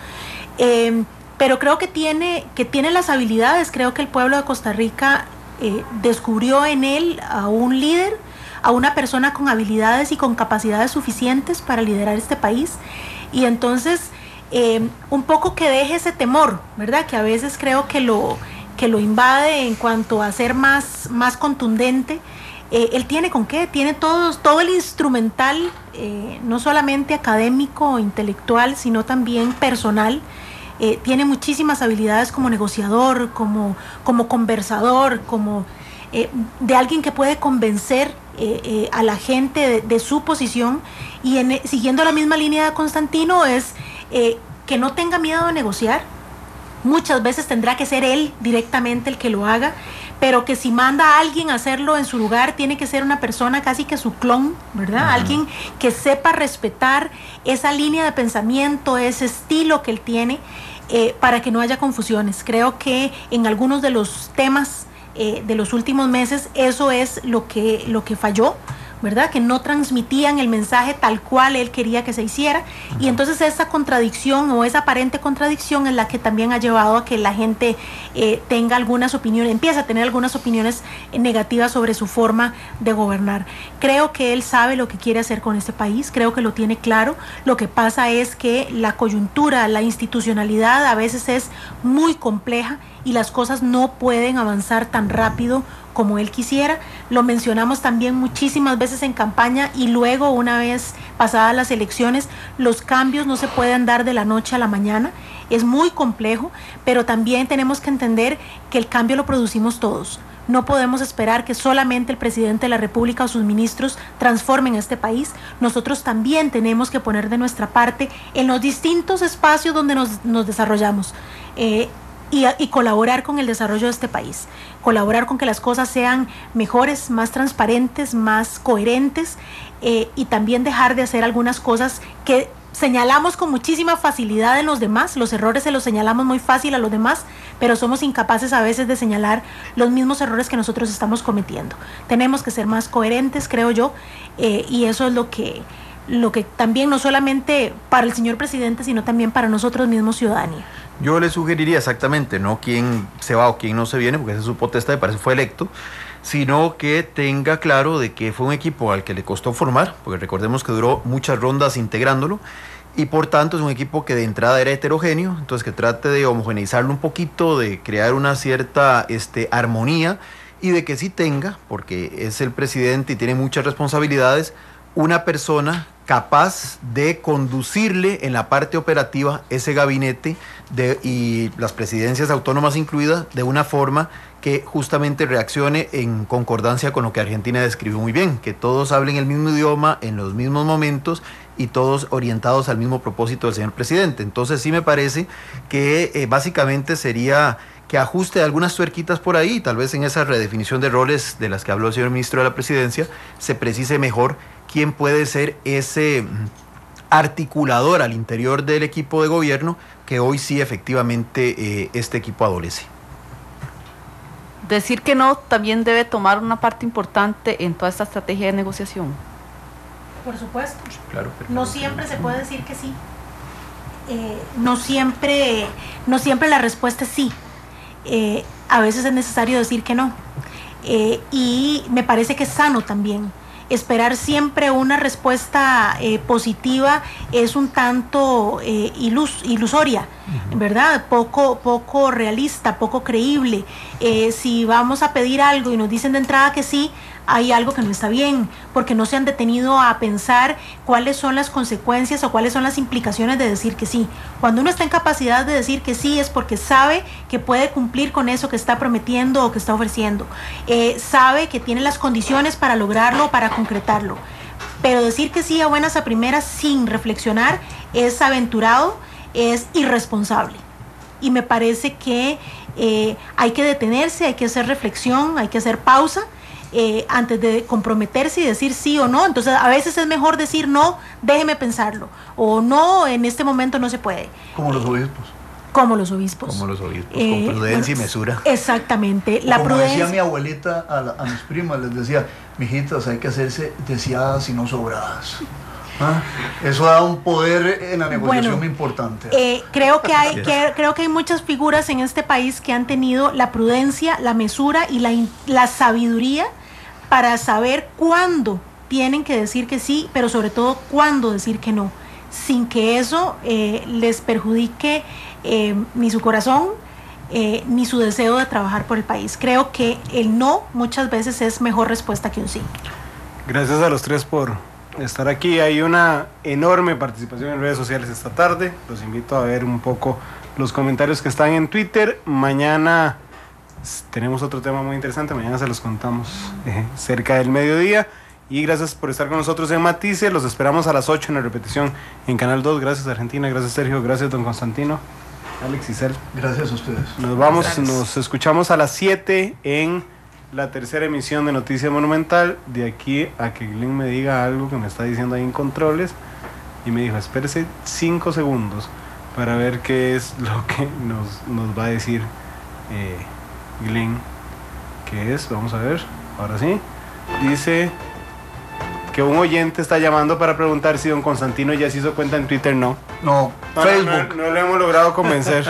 Pero creo que tiene las habilidades. Creo que el pueblo de Costa Rica descubrió en él a un líder, a una persona con habilidades y con capacidades suficientes para liderar este país. Y entonces, un poco que deje ese temor, ¿verdad? Que a veces creo que lo invade en cuanto a ser más contundente. Él tiene con qué, tiene todo el instrumental, no solamente académico o intelectual, sino también personal. Tiene muchísimas habilidades como negociador, como conversador, como de alguien que puede convencer a la gente de su posición. Y siguiendo la misma línea de Constantino, es que no tenga miedo de negociar. Muchas veces tendrá que ser él directamente el que lo haga, pero que si manda a alguien a hacerlo en su lugar, tiene que ser una persona casi que su clon, ¿verdad? Alguien que sepa respetar esa línea de pensamiento, ese estilo que él tiene, para que no haya confusiones. Creo que en algunos de los temas de los últimos meses, eso es lo que falló, ¿verdad? Que no transmitían el mensaje tal cual él quería que se hiciera. Y entonces esa contradicción o esa aparente contradicción es la que también ha llevado a que la gente tenga algunas opiniones, empieza a tener algunas opiniones negativas sobre su forma de gobernar. Creo que él sabe lo que quiere hacer con este país, creo que lo tiene claro. Lo que pasa es que la coyuntura, la institucionalidad a veces es muy compleja y las cosas no pueden avanzar tan rápido como él quisiera. Lo mencionamos también muchísimas veces en campaña y luego, una vez pasadas las elecciones, los cambios no se pueden dar de la noche a la mañana. Es muy complejo, pero también tenemos que entender que el cambio lo producimos todos. No podemos esperar que solamente el presidente de la República o sus ministros transformen este país. Nosotros también tenemos que poner de nuestra parte en los distintos espacios donde nos desarrollamos. Y colaborar con el desarrollo de este país, colaborar con que las cosas sean mejores, más transparentes, más coherentes, y también dejar de hacer algunas cosas que señalamos con muchísima facilidad en los demás. Los errores se los señalamos muy fácil a los demás, pero somos incapaces a veces de señalar los mismos errores que nosotros estamos cometiendo. Tenemos que ser más coherentes, creo yo, y eso es lo que también, no solamente para el señor presidente, sino también para nosotros mismos, ciudadanía. Yo le sugeriría exactamente, no quién se va o quién no se viene, porque esa es su potestad y para eso fue electo, sino que tenga claro de que fue un equipo al que le costó formar, porque recordemos que duró muchas rondas integrándolo, y por tanto es un equipo que de entrada era heterogéneo, entonces que trate de homogeneizarlo un poquito, de crear una cierta armonía, y de que sí tenga, porque es el presidente y tiene muchas responsabilidades, una persona capaz de conducirle en la parte operativa ese gabinete y las presidencias autónomas incluidas de una forma que justamente reaccione en concordancia con lo que Argentina describió muy bien, que todos hablen el mismo idioma en los mismos momentos y todos orientados al mismo propósito del señor presidente. Entonces sí me parece que básicamente sería que ajuste algunas tuerquitas por ahí, tal vez en esa redefinición de roles de las que habló el señor ministro de la Presidencia, se precise mejor quién puede ser ese articulador al interior del equipo de gobierno que hoy sí efectivamente este equipo adolece. Decir que no también debe tomar una parte importante en toda esta estrategia de negociación. Por supuesto. Claro, no siempre se puede decir que sí. No siempre la respuesta es sí. A veces es necesario decir que no. Y me parece que es sano también. Esperar siempre una respuesta positiva es un tanto ilusoria, ¿verdad? Poco realista, poco creíble. Si vamos a pedir algo y nos dicen de entrada que sí, hay algo que no está bien, porque no se han detenido a pensar cuáles son las consecuencias o cuáles son las implicaciones de decir que sí. Cuando uno está en capacidad de decir que sí es porque sabe que puede cumplir con eso que está prometiendo o que está ofreciendo. Sabe que tiene las condiciones para lograrlo, para concretarlo. Pero decir que sí a buenas a primeras sin reflexionar es aventurado, es irresponsable. Y me parece que hay que detenerse, hay que hacer reflexión, hay que hacer pausa antes de comprometerse y decir sí o no. Entonces a veces es mejor decir no, déjeme pensarlo, o no, en este momento no se puede. Como los obispos. Como los obispos. Como los obispos, con prudencia y mesura. Exactamente. La como prudencia. Decía mi abuelita a mis primas, les decía, mijitas, hay que hacerse deseadas y no sobradas. Eso da un poder en la negociación muy importante. Creo que hay muchas figuras en este país que han tenido la prudencia, la mesura y la sabiduría para saber cuándo tienen que decir que sí, pero sobre todo cuándo decir que no, sin que eso les perjudique ni su corazón ni su deseo de trabajar por el país. Creo que el no muchas veces es mejor respuesta que un sí. Gracias a los tres por estar aquí. Hay una enorme participación en redes sociales esta tarde. Los invito a ver un poco los comentarios que están en Twitter. Mañana tenemos otro tema muy interesante. Mañana se los contamos cerca del mediodía. Y gracias por estar con nosotros en Matices. Los esperamos a las 8 en la repetición en Canal 2. Gracias Argentina, gracias Sergio, gracias don Constantino, Alex y Cel. Gracias a ustedes. Nos vamos, nos escuchamos a las 7 en la tercera emisión de Noticia Monumental. De aquí a que Glenn me diga algo que me está diciendo ahí en controles. Y me dijo, espérese 5 segundos para ver qué es lo que nos va a decir Glenn. ¿Qué es? Vamos a ver. Ahora sí. Dice que un oyente está llamando para preguntar si don Constantino ya se hizo cuenta en Twitter. No, Facebook. No le hemos logrado convencer.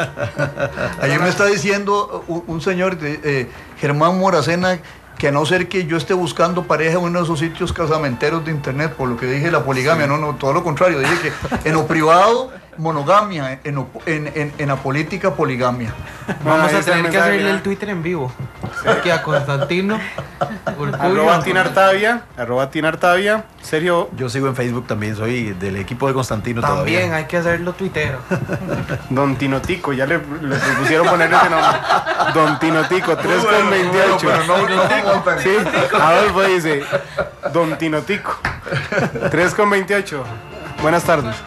Ayer me está diciendo un señor, Germán Moracena, que a no ser que yo esté buscando pareja en uno de esos sitios casamenteros de internet, por lo que dije la poligamia, sí. No, todo lo contrario, dije que en lo privado monogamia, en la política poligamia. Vamos a tener que hacerle el Twitter en vivo. Sí. Aquí a Constantino. @tinartavia. Sergio. Yo sigo en Facebook también, soy del equipo de Constantino también todavía. Hay que hacerlo tuitero. Don Tinotico, ya le propusieron poner ese nombre. Don Tinotico, 3,28. No, sí, Adolfo dice Don Tinotico, 3,28. Buenas tardes.